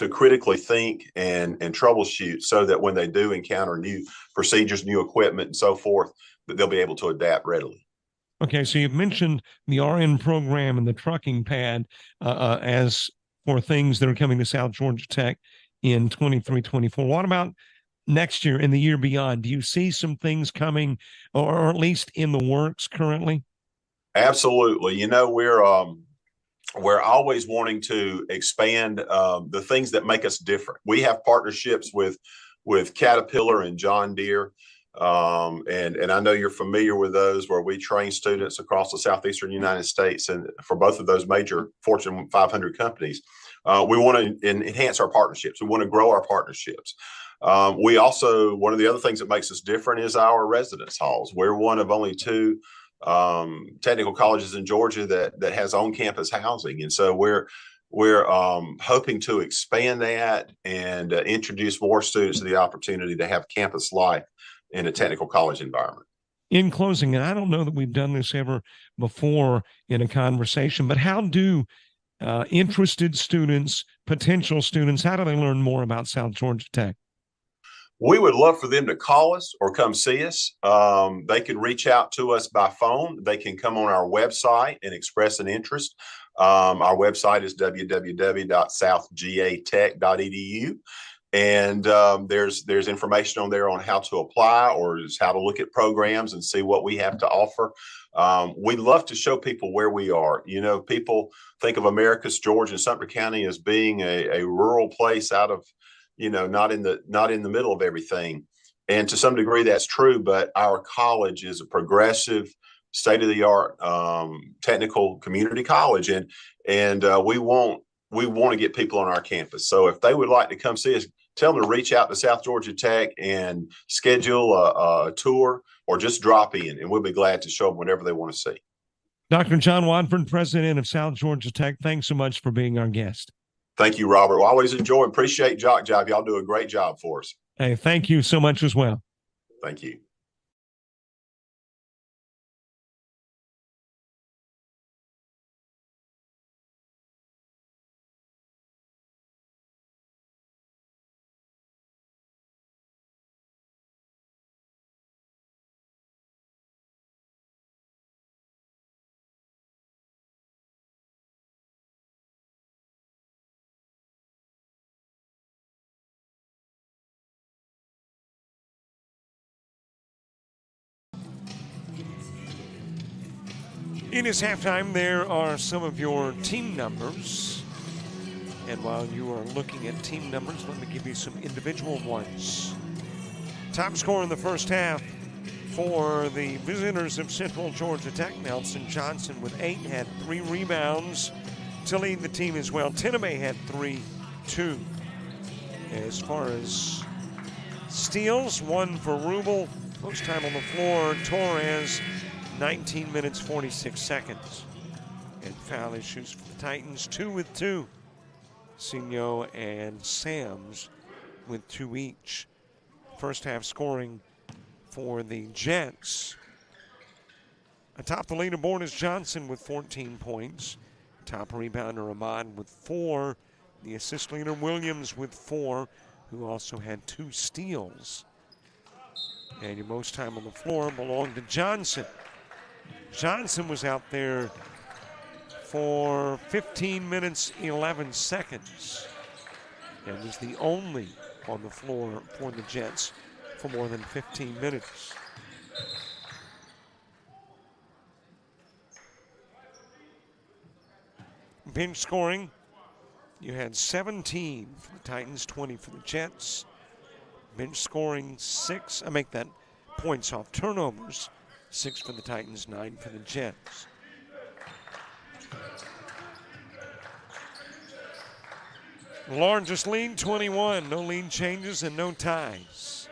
critically think and troubleshoot, so that when they do encounter new procedures, new equipment, and so forth, that they'll be able to adapt readily. Okay, so you've mentioned the RN program and the trucking pad as for things that are coming to South Georgia Tech in 23-24. What about next year and the year beyond? Do you see some things coming, or at least in the works currently? Absolutely. You know, we're always wanting to expand the things that make us different. We have partnerships with Caterpillar and John Deere. And I know you're familiar with those, where we train students across the southeastern United States, and for both of those major Fortune 500 companies. We want to enhance our partnerships. We want to grow our partnerships. We also, one of the other things that makes us different is our residence halls. We're one of only 2 technical colleges in Georgia that has on-campus housing, and so we're hoping to expand that and introduce more students to the opportunity to have campus life in a technical college environment. In closing, and I don't know that we've done this ever before in a conversation, but how do interested students, potential students, how do they learn more about South Georgia Tech? We would love for them to call us or come see us. They can reach out to us by phone. They can come on our website and express an interest. Our website is www.southgatech.edu. And there's information on there on how to apply or just how to look at programs and see what we have to offer. We love to show people where we are. You know, people think of Americus, Georgia, and Sumter County as being a rural place out of, you know, not in the middle of everything. And to some degree, that's true. But our college is a progressive, state-of-the-art technical community college, and we want to get people on our campus. So if they would like to come see us, tell them to reach out to South Georgia Tech and schedule a tour or just drop in, and we'll be glad to show them whatever they want to see. Dr. John Watford, president of South Georgia Tech, thanks so much for being our guest. Thank you, Robert. We always enjoy and appreciate JockJive. Y'all do a great job for us. Hey, thank you so much as well. Thank you. It is halftime. There are some of your team numbers. And while you are looking at team numbers, let me give you some individual ones. Top scorer in the first half for the visitors of Central Georgia Tech, Nelson Johnson with 8, had 3 rebounds to lead the team as well. Tiname had 3, 2. As far as steals, 1 for Rubel. Most time on the floor, Torres, 19 minutes, 46 seconds. And foul issues for the Titans, 2 with 2. Signo and Sams with 2 each. First half scoring for the Jets. Atop the leaderboard is Johnson with 14 points. Top rebounder Ahmad with 4. The assist leader Williams with 4, who also had 2 steals. And your most time on the floor belonged to Johnson. Johnson was out there for 15 minutes, 11 seconds, and was the only on the floor for the Jets for more than 15 minutes. Bench scoring, you had 17 for the Titans, 20 for the Jets. Bench scoring 6, I make that points off turnovers. 6 for the Titans, 9 for the Jets. Largest lead, 21. No lead changes and no ties.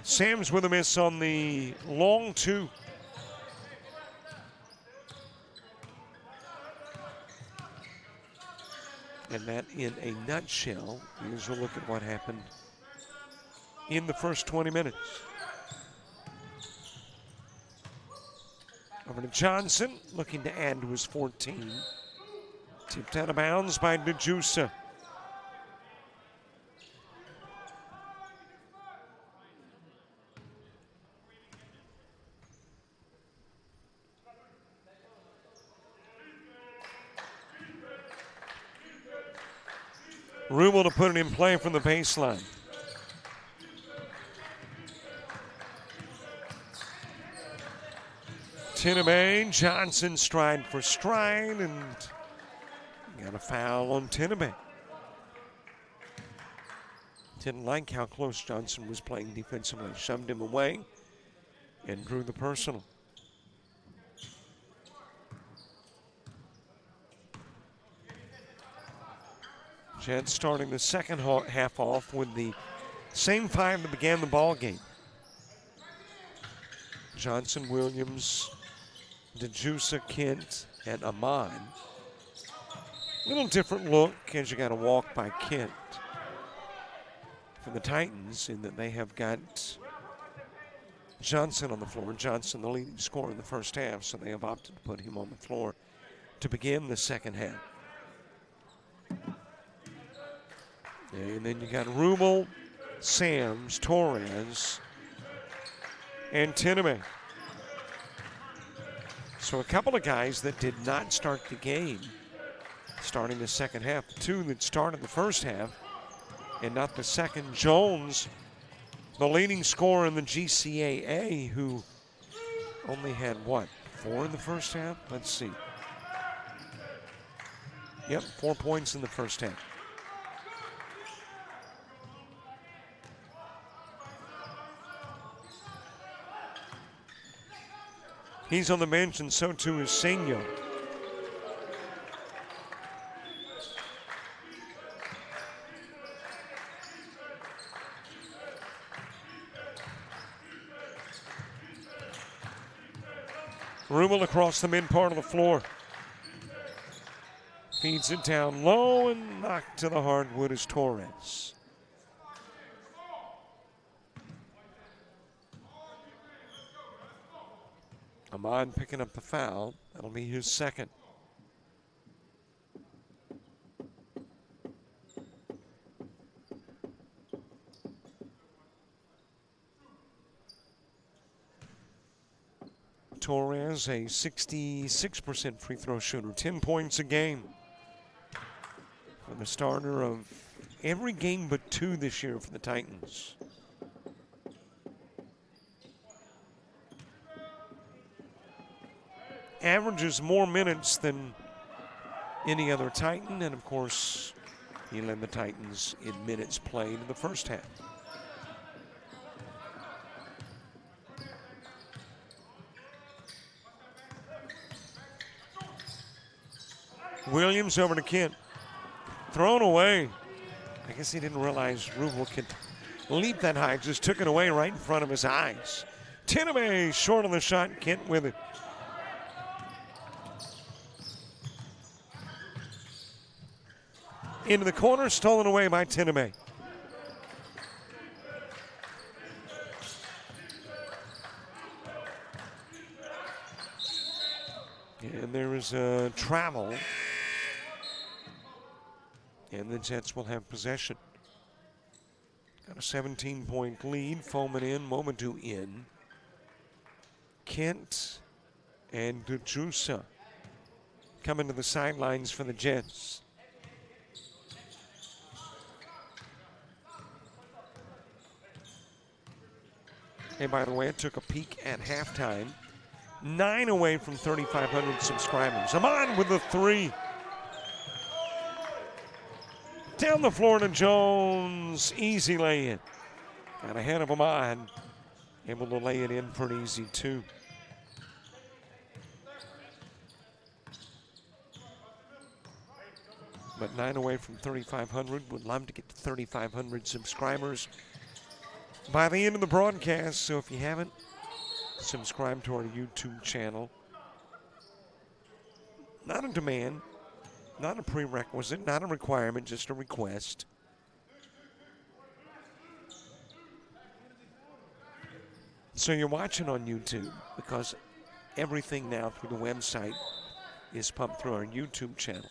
Sam's with a miss on the long 2. And that, in a nutshell, is a look at what happened in the first 20 minutes. Over to Johnson, looking to add to his 14. Tipped out of bounds by DeJusa. Rubel to put it in play from the baseline. Tiname, Johnson stride for stride, and got a foul on Tiname. Didn't like how close Johnson was playing defensively. Shoved him away and drew the personal. Jets starting the second half off with the same 5 that began the ball game. Johnson, Williams, DeJusa, Kent, and Ahmad. A little different look as you got a walk by Kent for the Titans, in that they have got Johnson on the floor. Johnson, the leading scorer in the first half, so they have opted to put him on the floor to begin the second half. And then you got Rubel, Sams, Torres, and Tiname. So a couple of guys that did not start the game starting the second half. The two that started the first half and not the second. Jones, the leading scorer in the GCAA, who only had, what, 4 in the first half? Let's see. Yep, 4 points in the first half. He's on the bench, and so too is Senyo. Rubel across the mid part of the floor. Feeds it down low and knocked to the hardwood is Torres. Ahmad picking up the foul. That'll be his second. Torres, a 66% free throw shooter, 10 points a game. For the starter of every game but 2 this year for the Titans. Averages more minutes than any other Titan, and of course, he led the Titans in minutes played in the first half. Williams over to Kent. Thrown away. I guess he didn't realize Rubel could leap that high. Just took it away right in front of his eyes. Tiname short on the shot. Kent with it. Into the corner, stolen away by Tiname. And there is a travel. And the Jets will have possession. Got a 17-point lead. Foman in, Momadu in. Kent and Dujusa coming to the sidelines for the Jets. Hey, by the way, I took a peek at halftime. 9 away from 3,500 subscribers. Ahmad with the 3. Down the floor to Jones. Easy lay-in. Got ahead of Ahmad. Able to lay it in pretty easy, too. But 9 away from 3,500. Would love to get to 3,500 subscribers by the end of the broadcast. So if you haven't, subscribe to our YouTube channel. Not a demand, not a prerequisite, not a requirement, just a request. So you're watching on YouTube because everything now through the website is pumped through our YouTube channel.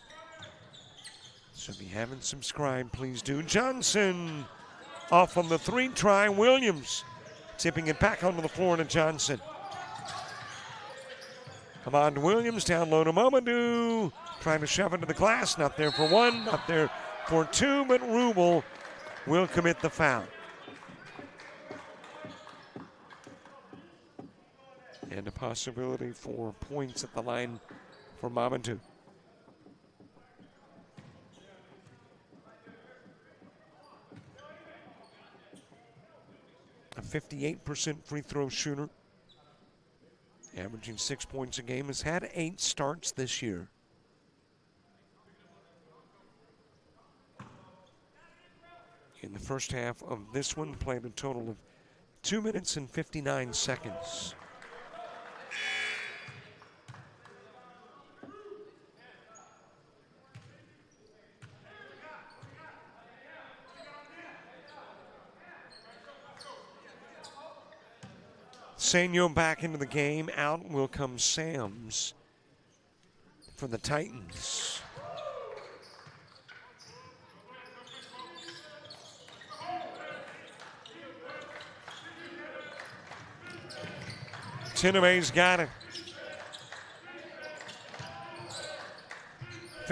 So if you haven't subscribed, please do. Johnson off on the 3 try. Williams tipping it back onto the floor to Johnson. Come on to Williams, down low to Momadu. Trying to shove into the glass. Not there for 1, not there for 2, but Rubel will commit the foul. And a possibility for points at the line for Momadu. A 58% free throw shooter. Averaging 6 points a game. Has had 8 starts this year. In the first half of this one, played a total of 2 minutes and 59 seconds. Senyo back into the game. Out will come Sams for the Titans. Tiname's got it.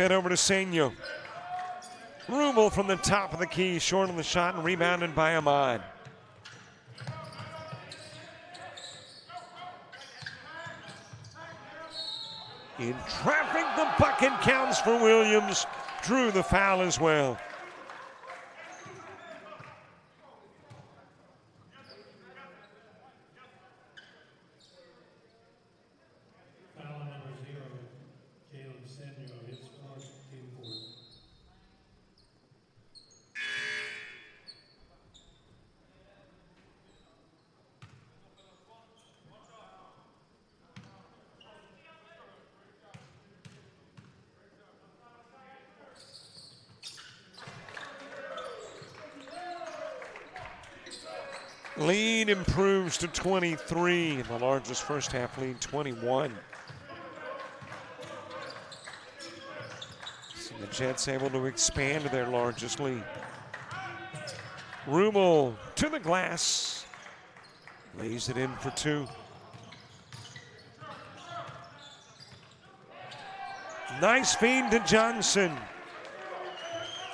Fed over to Senyo. Rumel from the top of the key, short on the shot and rebounded by Ahmad. In traffic, the bucket counts for Williams. Drew the foul as well. Foul number 0, Caleb Senyo, his fourth, team fourth. Lead improves to 23, the largest first half lead, 21. See the Jets able to expand their largest lead. Rumel to the glass, lays it in for 2. Nice feed to Johnson.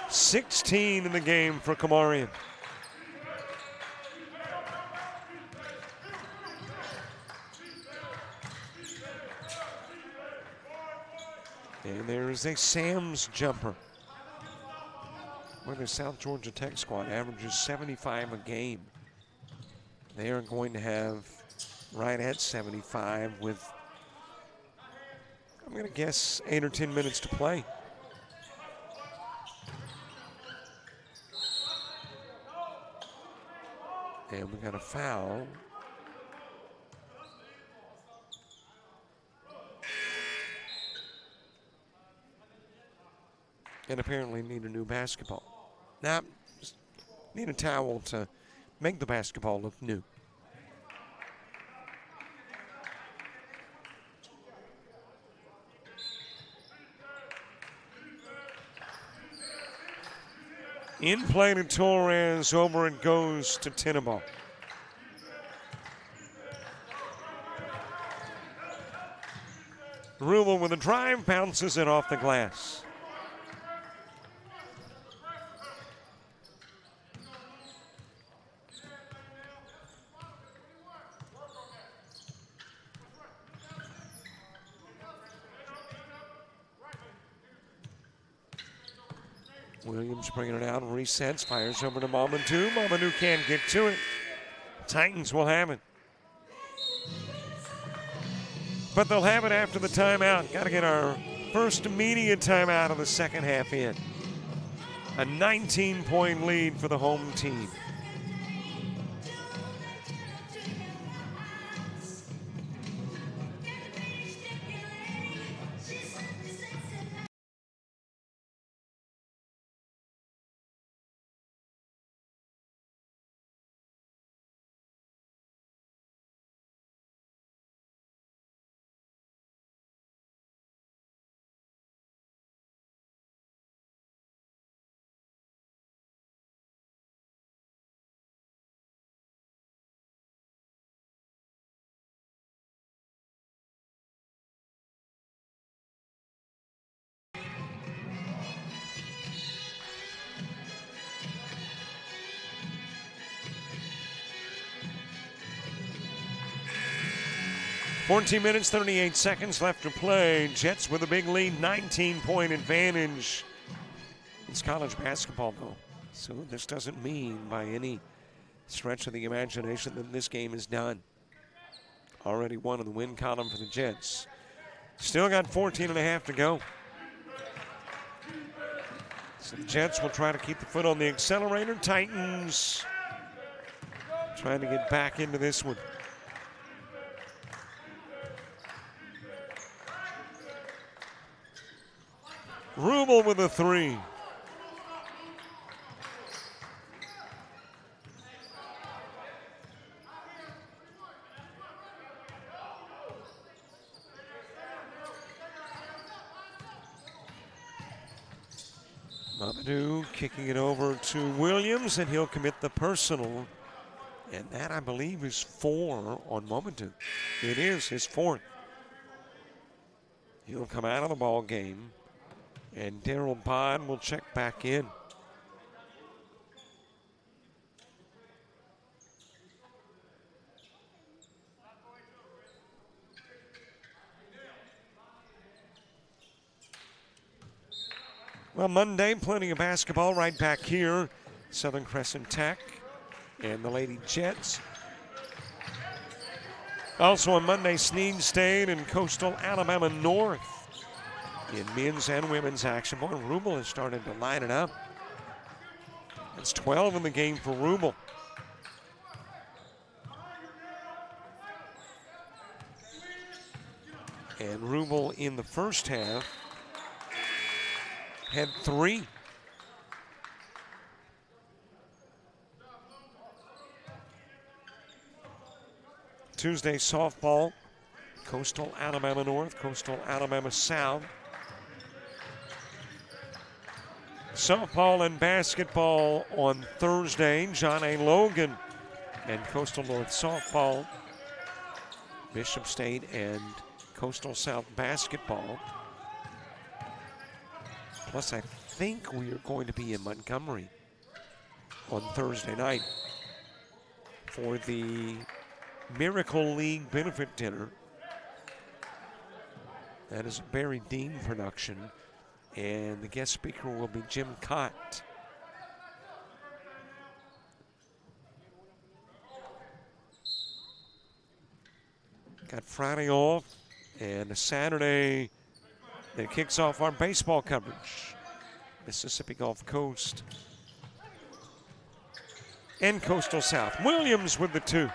16 in the game for Kamarian. And there's a Sam's jumper, where the South Georgia Tech squad averages 75 a game. They are going to have right at 75 with, I'm going to guess, 8 or 10 minutes to play. And we got a foul. And apparently need a new basketball. Now, just need a towel to make the basketball look new. In play to Torres, over it goes to Tenenbaugh. Rumel with a drive, bounces it off the glass. Williams bringing it out, resets, fires over to Mamadou. Mamadou can't get to it. Titans will have it. But they'll have it after the timeout. Got to get our first immediate timeout of the second half in. A 19-point lead for the home team. $14 minutes, 38 seconds left to play. Jets with a big lead, 19-point advantage. It's college basketball, though, so this doesn't mean by any stretch of the imagination that this game is done. Already one in the win column for the Jets. Still got 14 and a half to go. So the Jets will try to keep the foot on the accelerator. Titans trying to get back into this one. Rumel with a 3. Mamadou kicking it over to Williams, and he'll commit the personal. And that, I believe, is 4 on Mamadou. It is his 4th. He'll come out of the ball game And Daryl Bond will check back in. Well, Monday, plenty of basketball right back here. Southern Crescent Tech and the Lady Jets. Also on Monday, Sneed State and Coastal Alabama North in men's and women's action. Boy, Rubel has started to line it up. It's 12 in the game for Rubel. And Rubel in the first half had 3. Tuesday softball, Coastal Alabama North, Coastal Alabama South. Softball and basketball on Thursday, John A. Logan and Coastal North softball, Bishop State and Coastal South basketball. Plus, I think we are going to be in Montgomery on Thursday night for the Miracle League benefit dinner. That is a Barry Dean production, and the guest speaker will be Jim Cott. Got Friday off, and a Saturday that kicks off our baseball coverage. Mississippi Gulf Coast and Coastal South. Williams with the 2.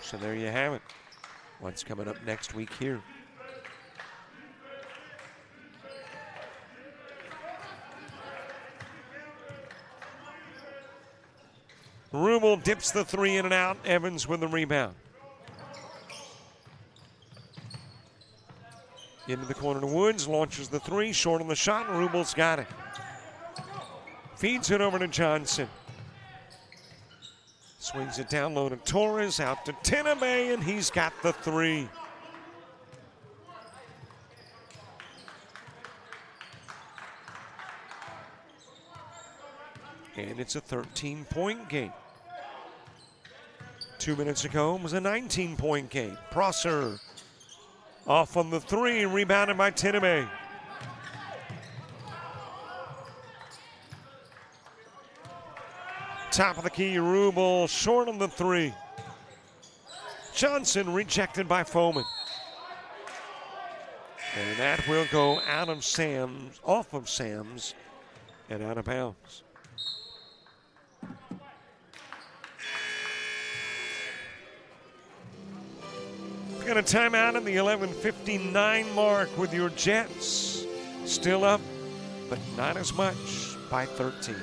So there you have it. What's coming up next week here. Rubel dips the 3 in and out. Evans with the rebound. Into the corner to Woods, launches the 3, short on the shot, and Rubel's got it. Feeds it over to Johnson. Swings it down low to Torres, out to Tenebe, and he's got the 3. And it's a 13-point game. 2 minutes ago, it was a 19-point game. Prosser off on the 3, rebounded by Tenebe. Top of the key, Rubel short on the 3. Johnson rejected by Foreman. And that will go out of Sam's, off of Sam's, and out of bounds. Got a timeout at the 11:59 mark with your Jets. Still up, but not as much, by 13.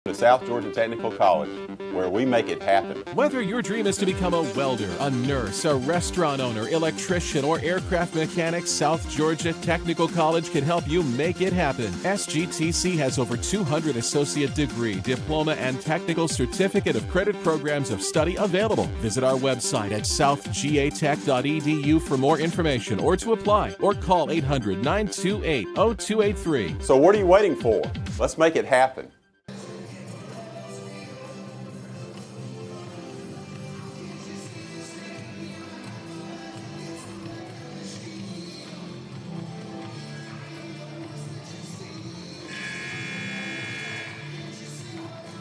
To South Georgia Technical College, where we make it happen. Whether your dream is to become a welder, a nurse, a restaurant owner, electrician, or aircraft mechanic, South Georgia Technical College can help you make it happen. SGTC has over 200 associate degree, diploma, and technical certificate of credit programs of study available. Visit our website at southgatech.edu for more information or to apply, or call 800-928-0283. So what are you waiting for? Let's make it happen.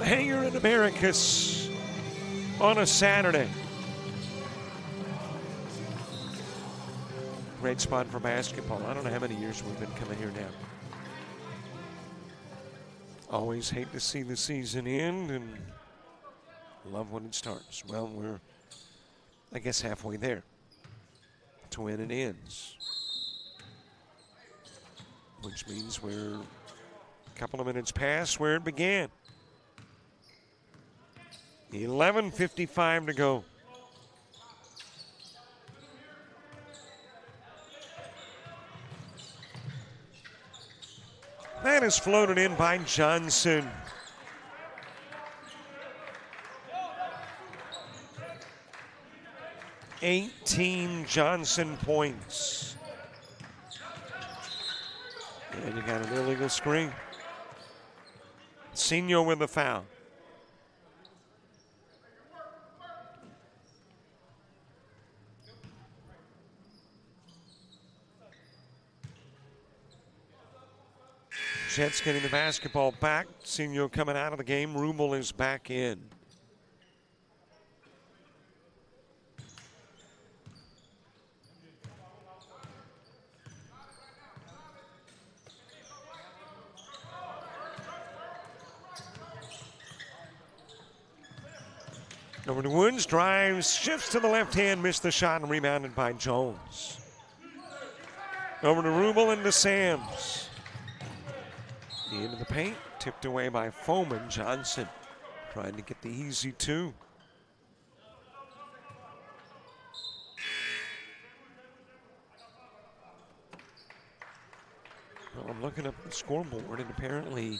Hangar in Americus on a Saturday. Great spot for basketball. I don't know how many years we've been coming here now. Always hate to see the season end and love when it starts. Well, we're, I guess, halfway there to when it ends, which means we're a couple of minutes past where it began. 11:55 to go. is floated in by Johnson. $18 Johnson points. And you got an illegal screen. Senior with the foul. Jets getting the basketball back. Senior coming out of the game. Rumel is back in. Over to Woods, drives, shifts to the left hand, missed the shot, and rebounded by Jones. Over to Rumel and to Sams. Into the paint, tipped away by Foreman. Johnson trying to get the easy two. Well, I'm looking up the scoreboard, and apparently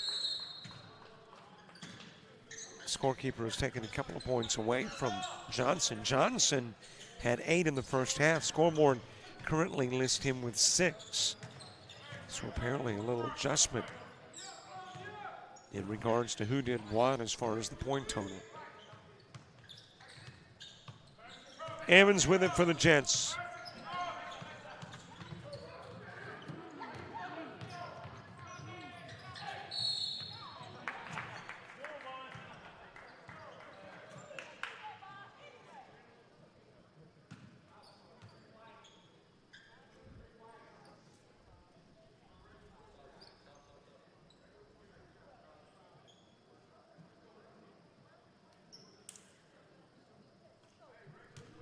scorekeeper has taken a couple of points away from Johnson. Johnson had 8 in the first half. Scoreboard currently lists him with 6. So apparently a little adjustment in regards to who did what as far as the point total. Evans with it for the Jets.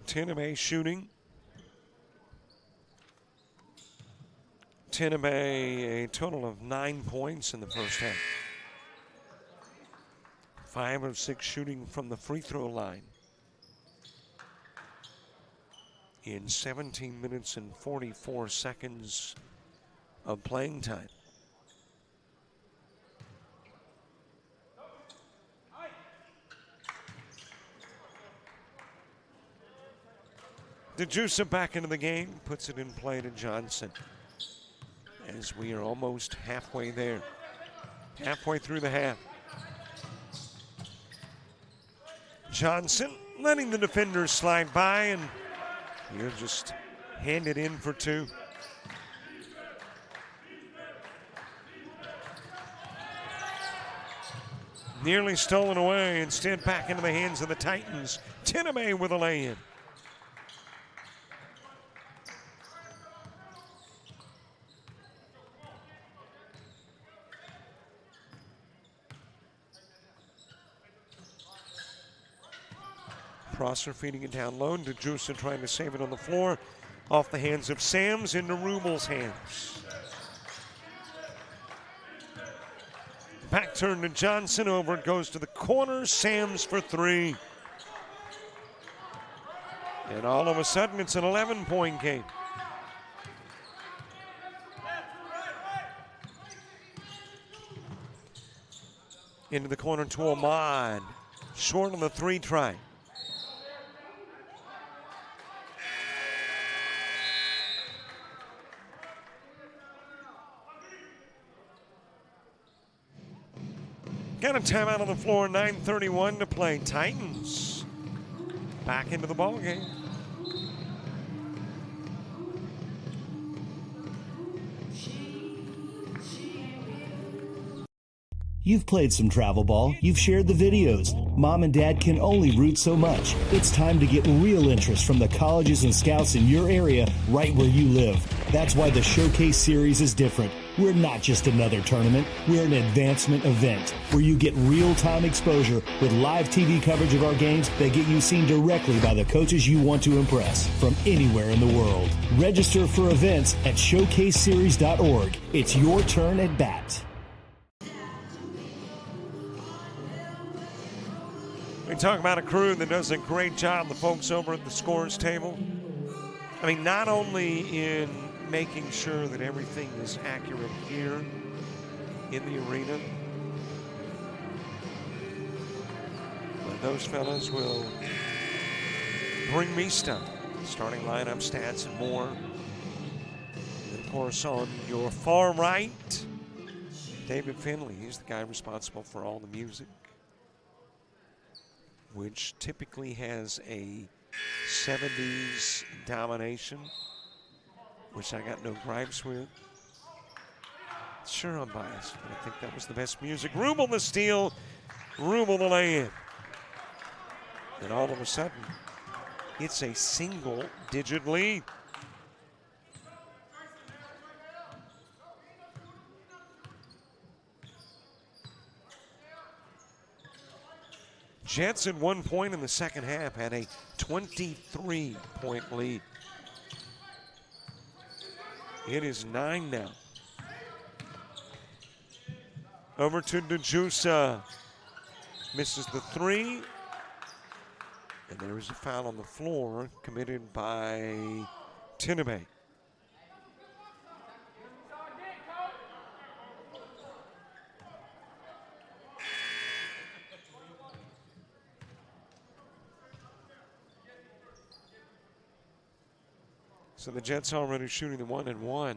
Teneme shooting. Teneme a total of 9 points in the first half. 5 of 6 shooting from the free throw line. In 17 minutes and 44 seconds of playing time. DeJusa back into the game, puts it in play to Johnson. As we are almost halfway there. Halfway through the half. Johnson letting the defenders slide by, and he'll just hand it in for 2. Nearly stolen away, instead back into the hands of the Titans. Teneme with a lay-in. Prosser feeding it down low. DeJusa trying to save it on the floor. Off the hands of Sams into Rumel's hands. Back turn to Johnson. Over it goes to the corner. Sams for 3. And all of a sudden it's an 11-point game. Into the corner to Ahmad. Short on the 3 try. Got a timeout on the floor, 9:31 to play. Titans back into the ball game. You've played some travel ball. You've shared the videos. Mom and Dad can only root so much. It's time to get real interest from the colleges and scouts in your area right where you live. That's why the Showcase Series is different. We're not just another tournament. We're an advancement event where you get real-time exposure with live TV coverage of our games that get you seen directly by the coaches you want to impress from anywhere in the world. Register for events at showcaseseries.org. It's your turn at bat. We talk about a crew that does a great job, the folks over at the scores table. I mean, not only in making sure that everything is accurate here in the arena. But those fellas will bring me stuff. Starting lineup stats and more. And of course, on your far right, David Finley. He's the guy responsible for all the music, which typically has a 70s domination, which I got no gripes with. Sure, I'm biased, but I think that was the best music. Rumel the steal, Rumel the lay-in. And all of a sudden, it's a single-digit lead. Jets at 1 point in the second half had a 23-point lead. It is 9 now. Over to DeJusa. Misses the 3. And there is a foul on the floor committed by Tinebe. So the Jets already shooting the 1-and-1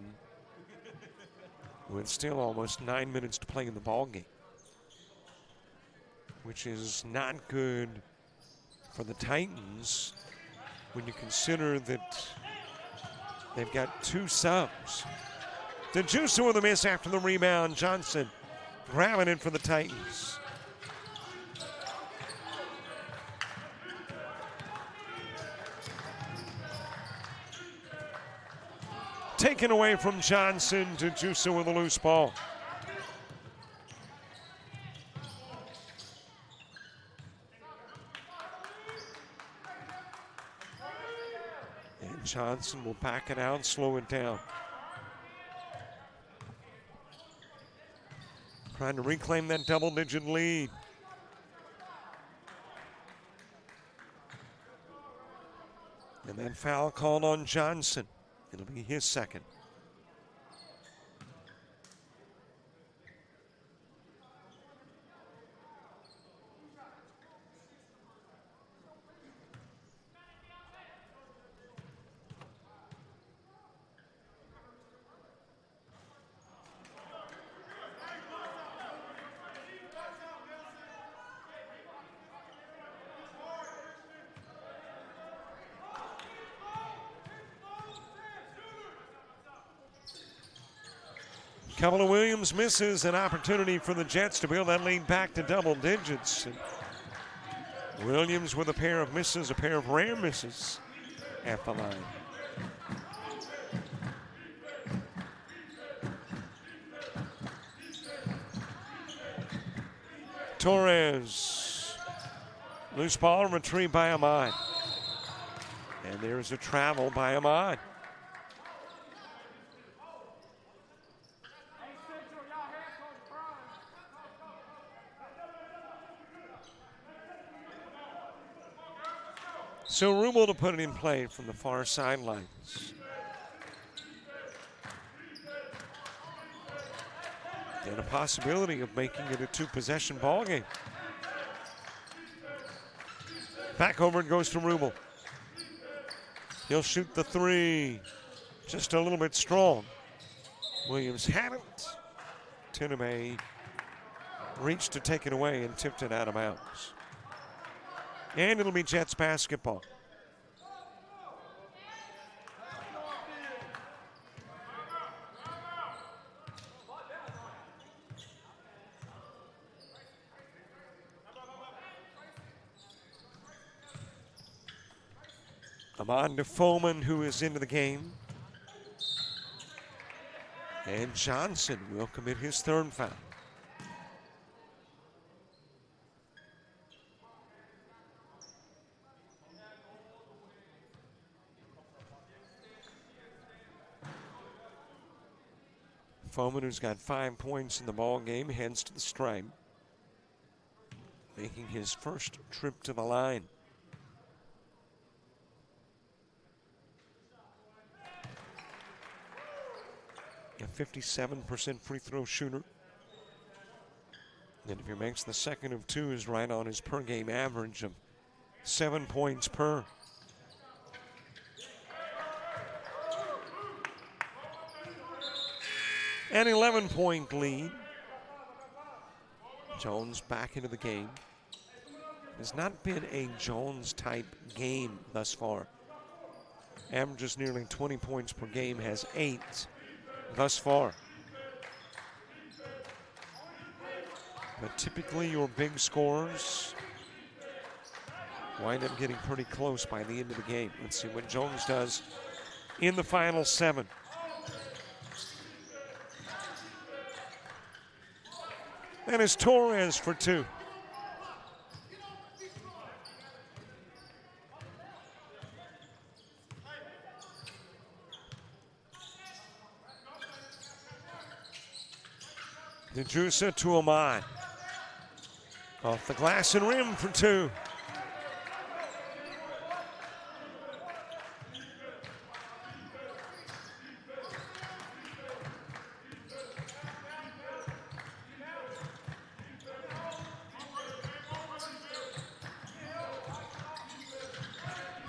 with still almost 9 minutes to play in the ball game, which is not good for the Titans when you consider that they've got 2 subs. DeJusa with a miss after the rebound. Johnson grabbing it for the Titans. Taken away from Johnson. DeJusa with a loose ball. And Johnson will back it out, slow it down. Trying to reclaim that double-digit lead. And then foul called on Johnson. It'll be his second. Couple of Williams misses, an opportunity for the Jets to build that lead back to double digits. And Williams with a pair of misses, a pair of rare misses at the line. Torres, loose ball retrieved by Ahmad. And there's a travel by Ahmad. So Rumel to put it in play from the far sidelines. And a possibility of making it a 2-possession ball game. Back over it goes to Rumel. He'll shoot the 3. Just a little bit strong. Williams had it. Tinebe reached to take it away and tipped it out of bounds. And it'll be Jets basketball. Amon Foreman, who is into the game. And Johnson will commit his 3rd foul. Foreman, who's got 5 points in the ball game, heads to the stripe, making his first trip to the line. A 57% free throw shooter. And if he makes the second of two, is right on his per game average of 7 points per. An 11-point lead. Jones back into the game. It has not been a Jones-type game thus far. Averages nearly 20 points per game, has 8 thus far. But typically your big scores wind up getting pretty close by the end of the game. Let's see what Jones does in the final 7. That is Torres for 2. DeJusa to Ahmad. Off the glass and rim for 2.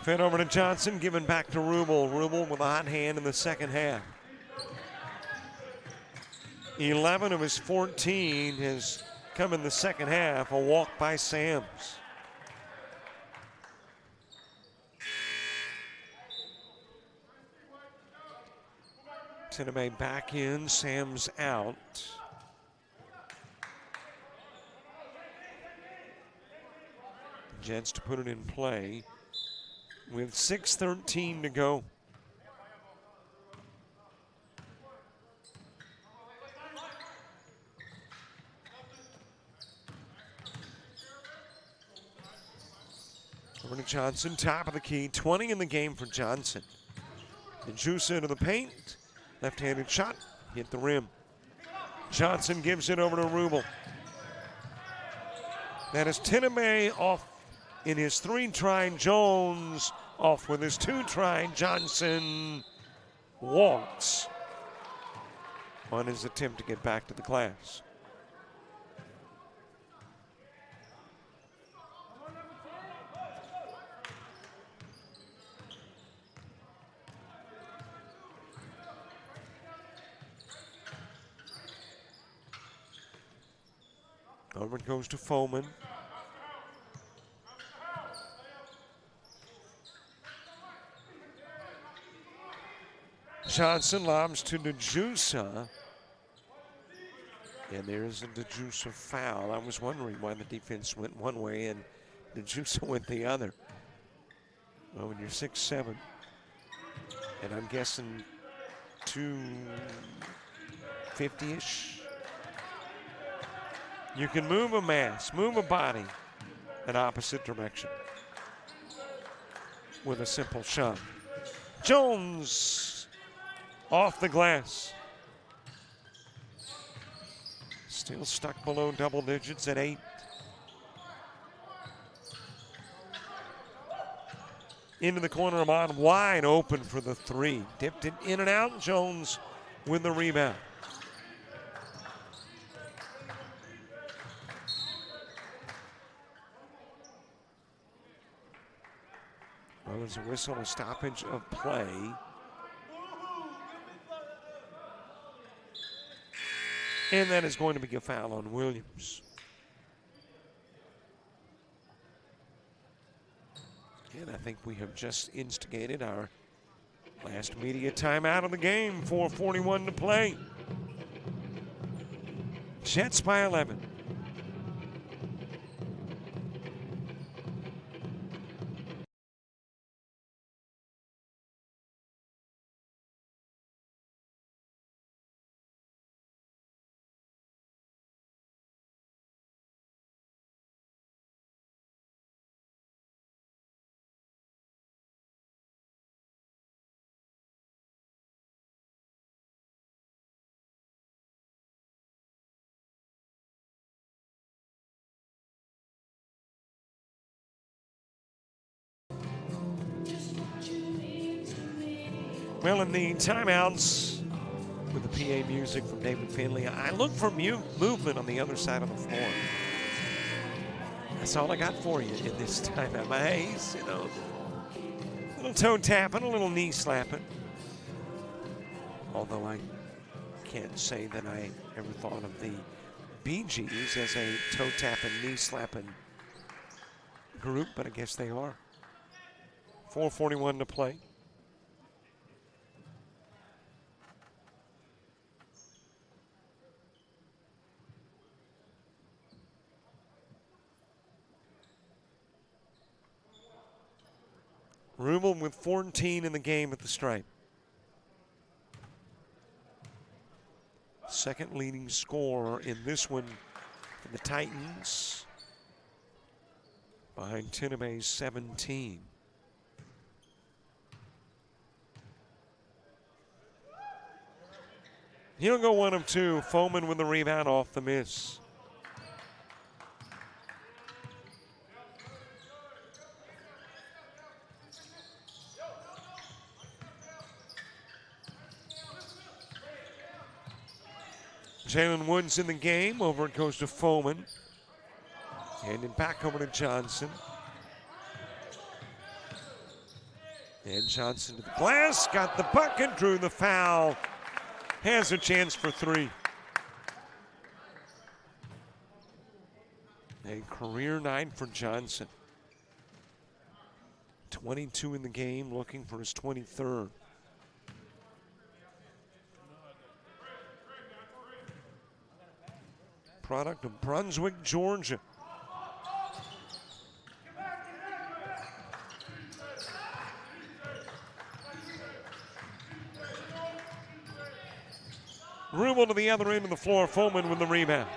Fed over to Johnson, given back to Rubel. Rubel with a hot hand in the second half. 11 of his 14 has come in the second half, a walk by Sams. Tiname back in, Sams out. Jets to put it in play with 6:13 to go. Over to Johnson, top of the key, 20 in the game for Johnson. DeJusa into the paint, left-handed shot, hit the rim. Johnson gives it over to Rubel. That is Tiname off in his 3-try. Jones off with his 2-try. Johnson walks on his attempt to get back to the glass. Over it goes to Foreman. Johnson lobs to DeJusa. And there's a DeJusa foul. I was wondering why the defense went one way and DeJusa went the other. Well, when you're 6'7", and I'm guessing 250-ish, you can move a mass, move a body an opposite direction with a simple shot. Jones off the glass. Still stuck below double digits at 8. Into the corner, Ahmad wide open for the 3. Dipped it in and out. Jones with the rebound. Well, there's a whistle, a stoppage of play. And that is going to be a foul on Williams. And I think we have just instigated our last media timeout of the game. 4:41 to play. Jets by 11. Well, in the timeouts, with the PA music from David Finley. I look for movement on the other side of the floor. That's all I got for you in this time at my Hayes. You know, a little toe tapping, a little knee slapping. Although I can't say that I ever thought of the Bee Gees as a toe tapping, knee slapping group, but I guess they are. 4:41 to play. Rummel with 14 in the game at the stripe. Second leading scorer in this one for the Titans, behind Tenebe's 17. He'll go 1 of 2. Foreman with the rebound off the miss. Jalen Woods in the game. Over it goes to Foreman. Handing back over to Johnson. And Johnson to the glass. Got the bucket. Drew the foul. Has a chance for 3. A career night for Johnson. 22 in the game, looking for his 23rd. Product of Brunswick, Georgia. Rummel to the other end of the floor. Foreman with the rebound.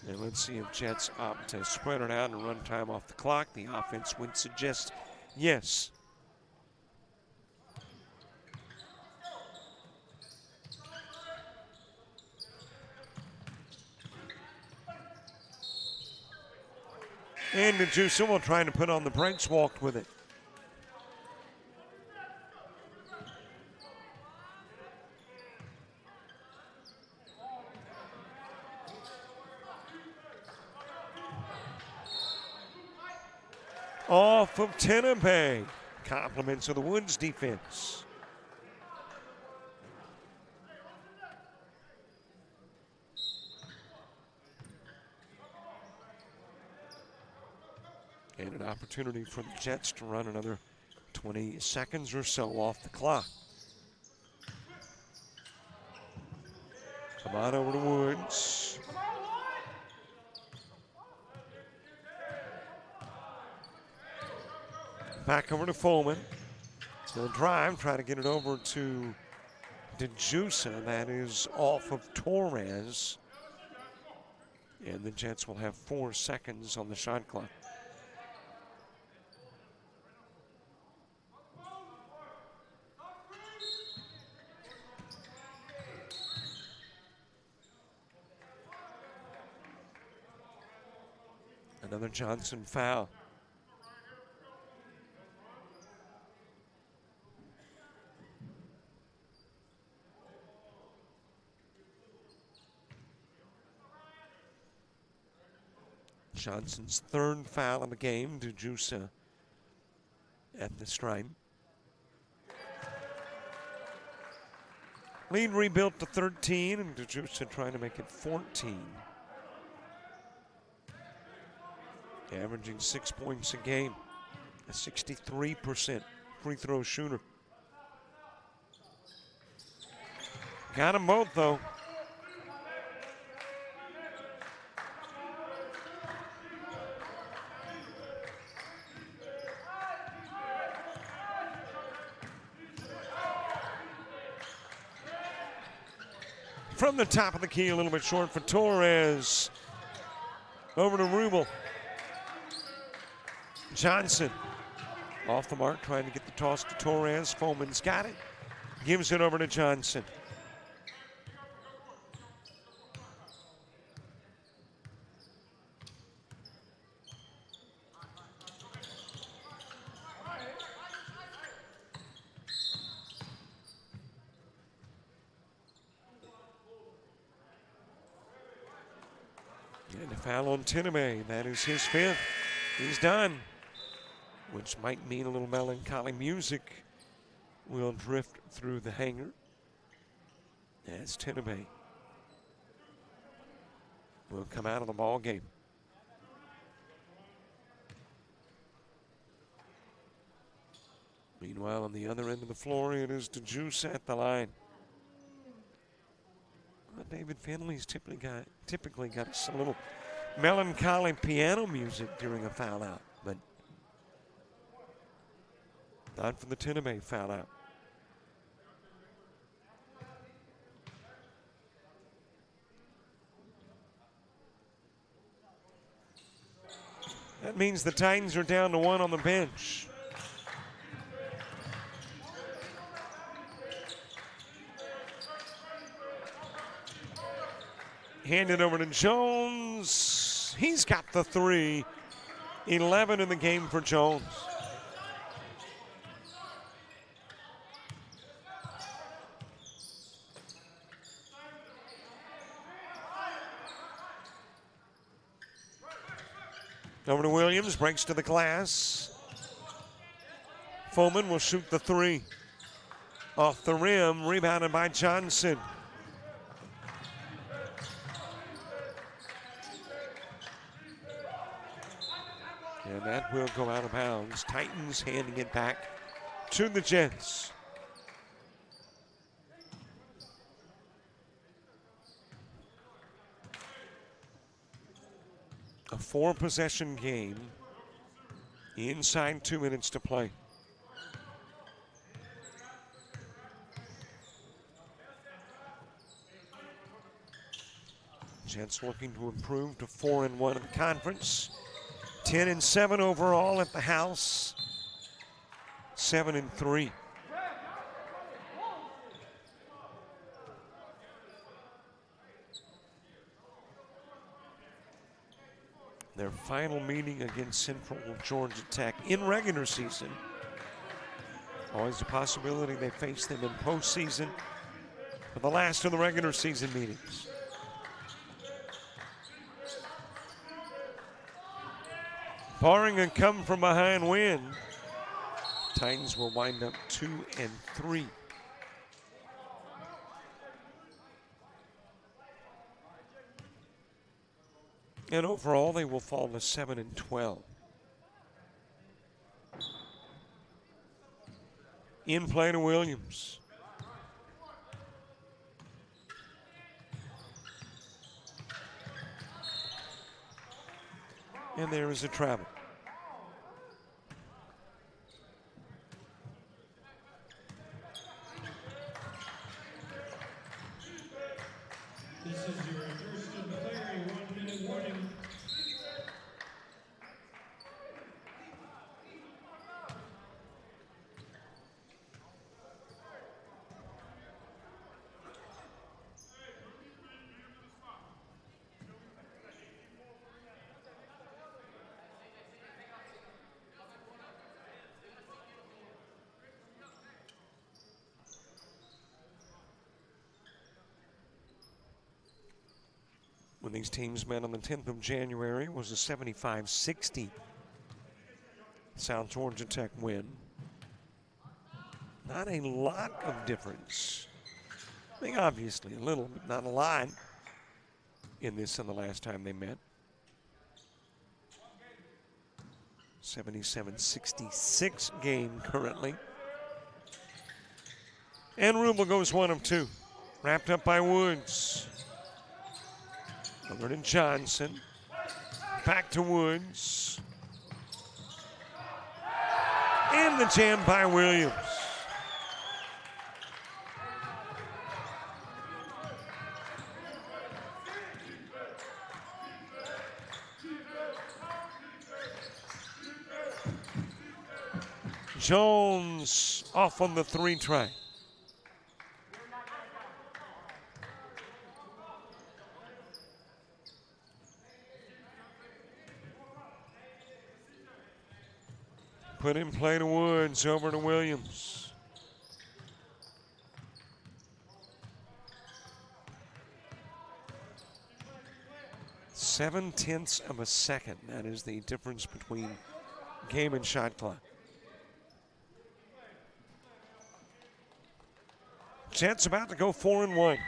And let's see if Jets opt to spread it out and run time off the clock. The offense would suggest yes. And DeJusa trying to put on the brakes, walked with it. Off of Tenebay. Compliments of the Woods defense. And an opportunity for the Jets to run another 20 seconds or so off the clock. Come on over to Woods. Back over to Foreman. He'll drive, try to get it over to DeJusa. That is off of Torres. And the Jets will have 4 seconds on the shot clock. Another Johnson foul. Johnson's 3rd foul of the game. DeJusa at the stripe. Lead rebuilt to 13, and DeJusa trying to make it 14. Averaging 6 points a game. A 63% free throw shooter. Got them both, though. From the top of the key, a little bit short for Torres. Over to Rummel. Johnson off the mark, trying to get the toss to Torres. Foreman's got it. Gives it over to Johnson. And a foul on Tiname. That is his fifth. He's done. Which might mean a little melancholy music will drift through the hangar. As Tiname will come out of the ball game. Meanwhile, on the other end of the floor, it is DeJuice at the line. Well, David Finley's typically got some little melancholy piano music during a foul out, but not for the Tiname foul out. That means the Titans are down to one on the bench. Hand it over to Jones. He's got the three. 11 in the game for Jones. Over to Williams, breaks to the glass. Foreman will shoot the three. Off the rim, rebounded by Johnson. And that will go out of bounds. Titans handing it back to the Jets. A 4-possession game. Inside 2 minutes to play. Jets looking to improve to 4-1 in conference. 10-7 overall at the house. 7-3. Their final meeting against Central Georgia Tech in regular season. Always a possibility they face them in postseason for the last of the regular season meetings. Barring a come from behind win, Titans will wind up 2-3. And overall, they will fall to 7-12. In play to Williams. And there is a travel. This is your first of the player, 1-minute warning. When these teams met on the 10th of January, it was a 75-60 South Georgia Tech win. Not a lot of difference. I mean, obviously a little, but not a lot in this and the last time they met. 77-66 game currently. And Rubel goes 1 of 2. Wrapped up by Woods. Over to Johnson. Back to Woods. And the jam by Williams. Jones off on the 3 try. Put in play to Woods, over to Williams. 7/10 of a second. That is the difference between game and shot clock. Jets about to go 4-1.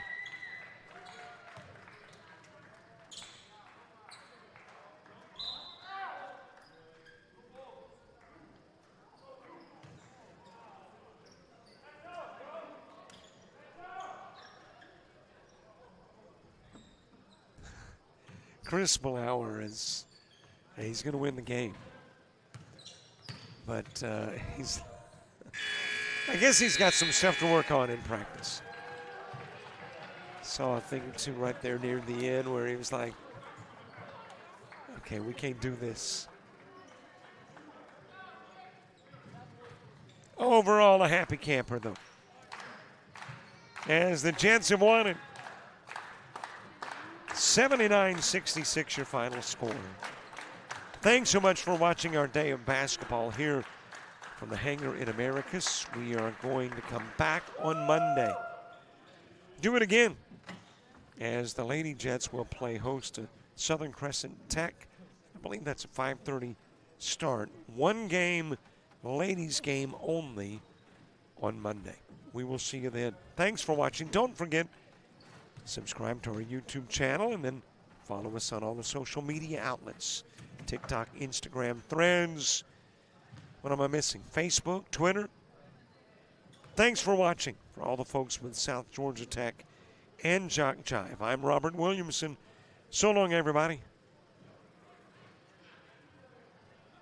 Chris Blauer he's going to win the game. But I guess he's got some stuff to work on in practice. Saw a thing or two right there near the end where he was like, okay, we can't do this. Overall, a happy camper, though. As the Jets have won it. 79-66 your final score. Thanks so much for watching our day of basketball here from the hangar in Americus. We are going to come back on Monday. Do it again as the Lady Jets will play host to Southern Crescent Tech. I believe that's a 5:30 start. One game, ladies game only on Monday. We will see you then. Thanks for watching. Don't forget, subscribe to our YouTube channel and then follow us on all the social media outlets. TikTok, Instagram, Threads. What am I missing? Facebook, Twitter. Thanks for watching. For all the folks with South Georgia Tech and JockJive, I'm Robert Williamson. So long, everybody.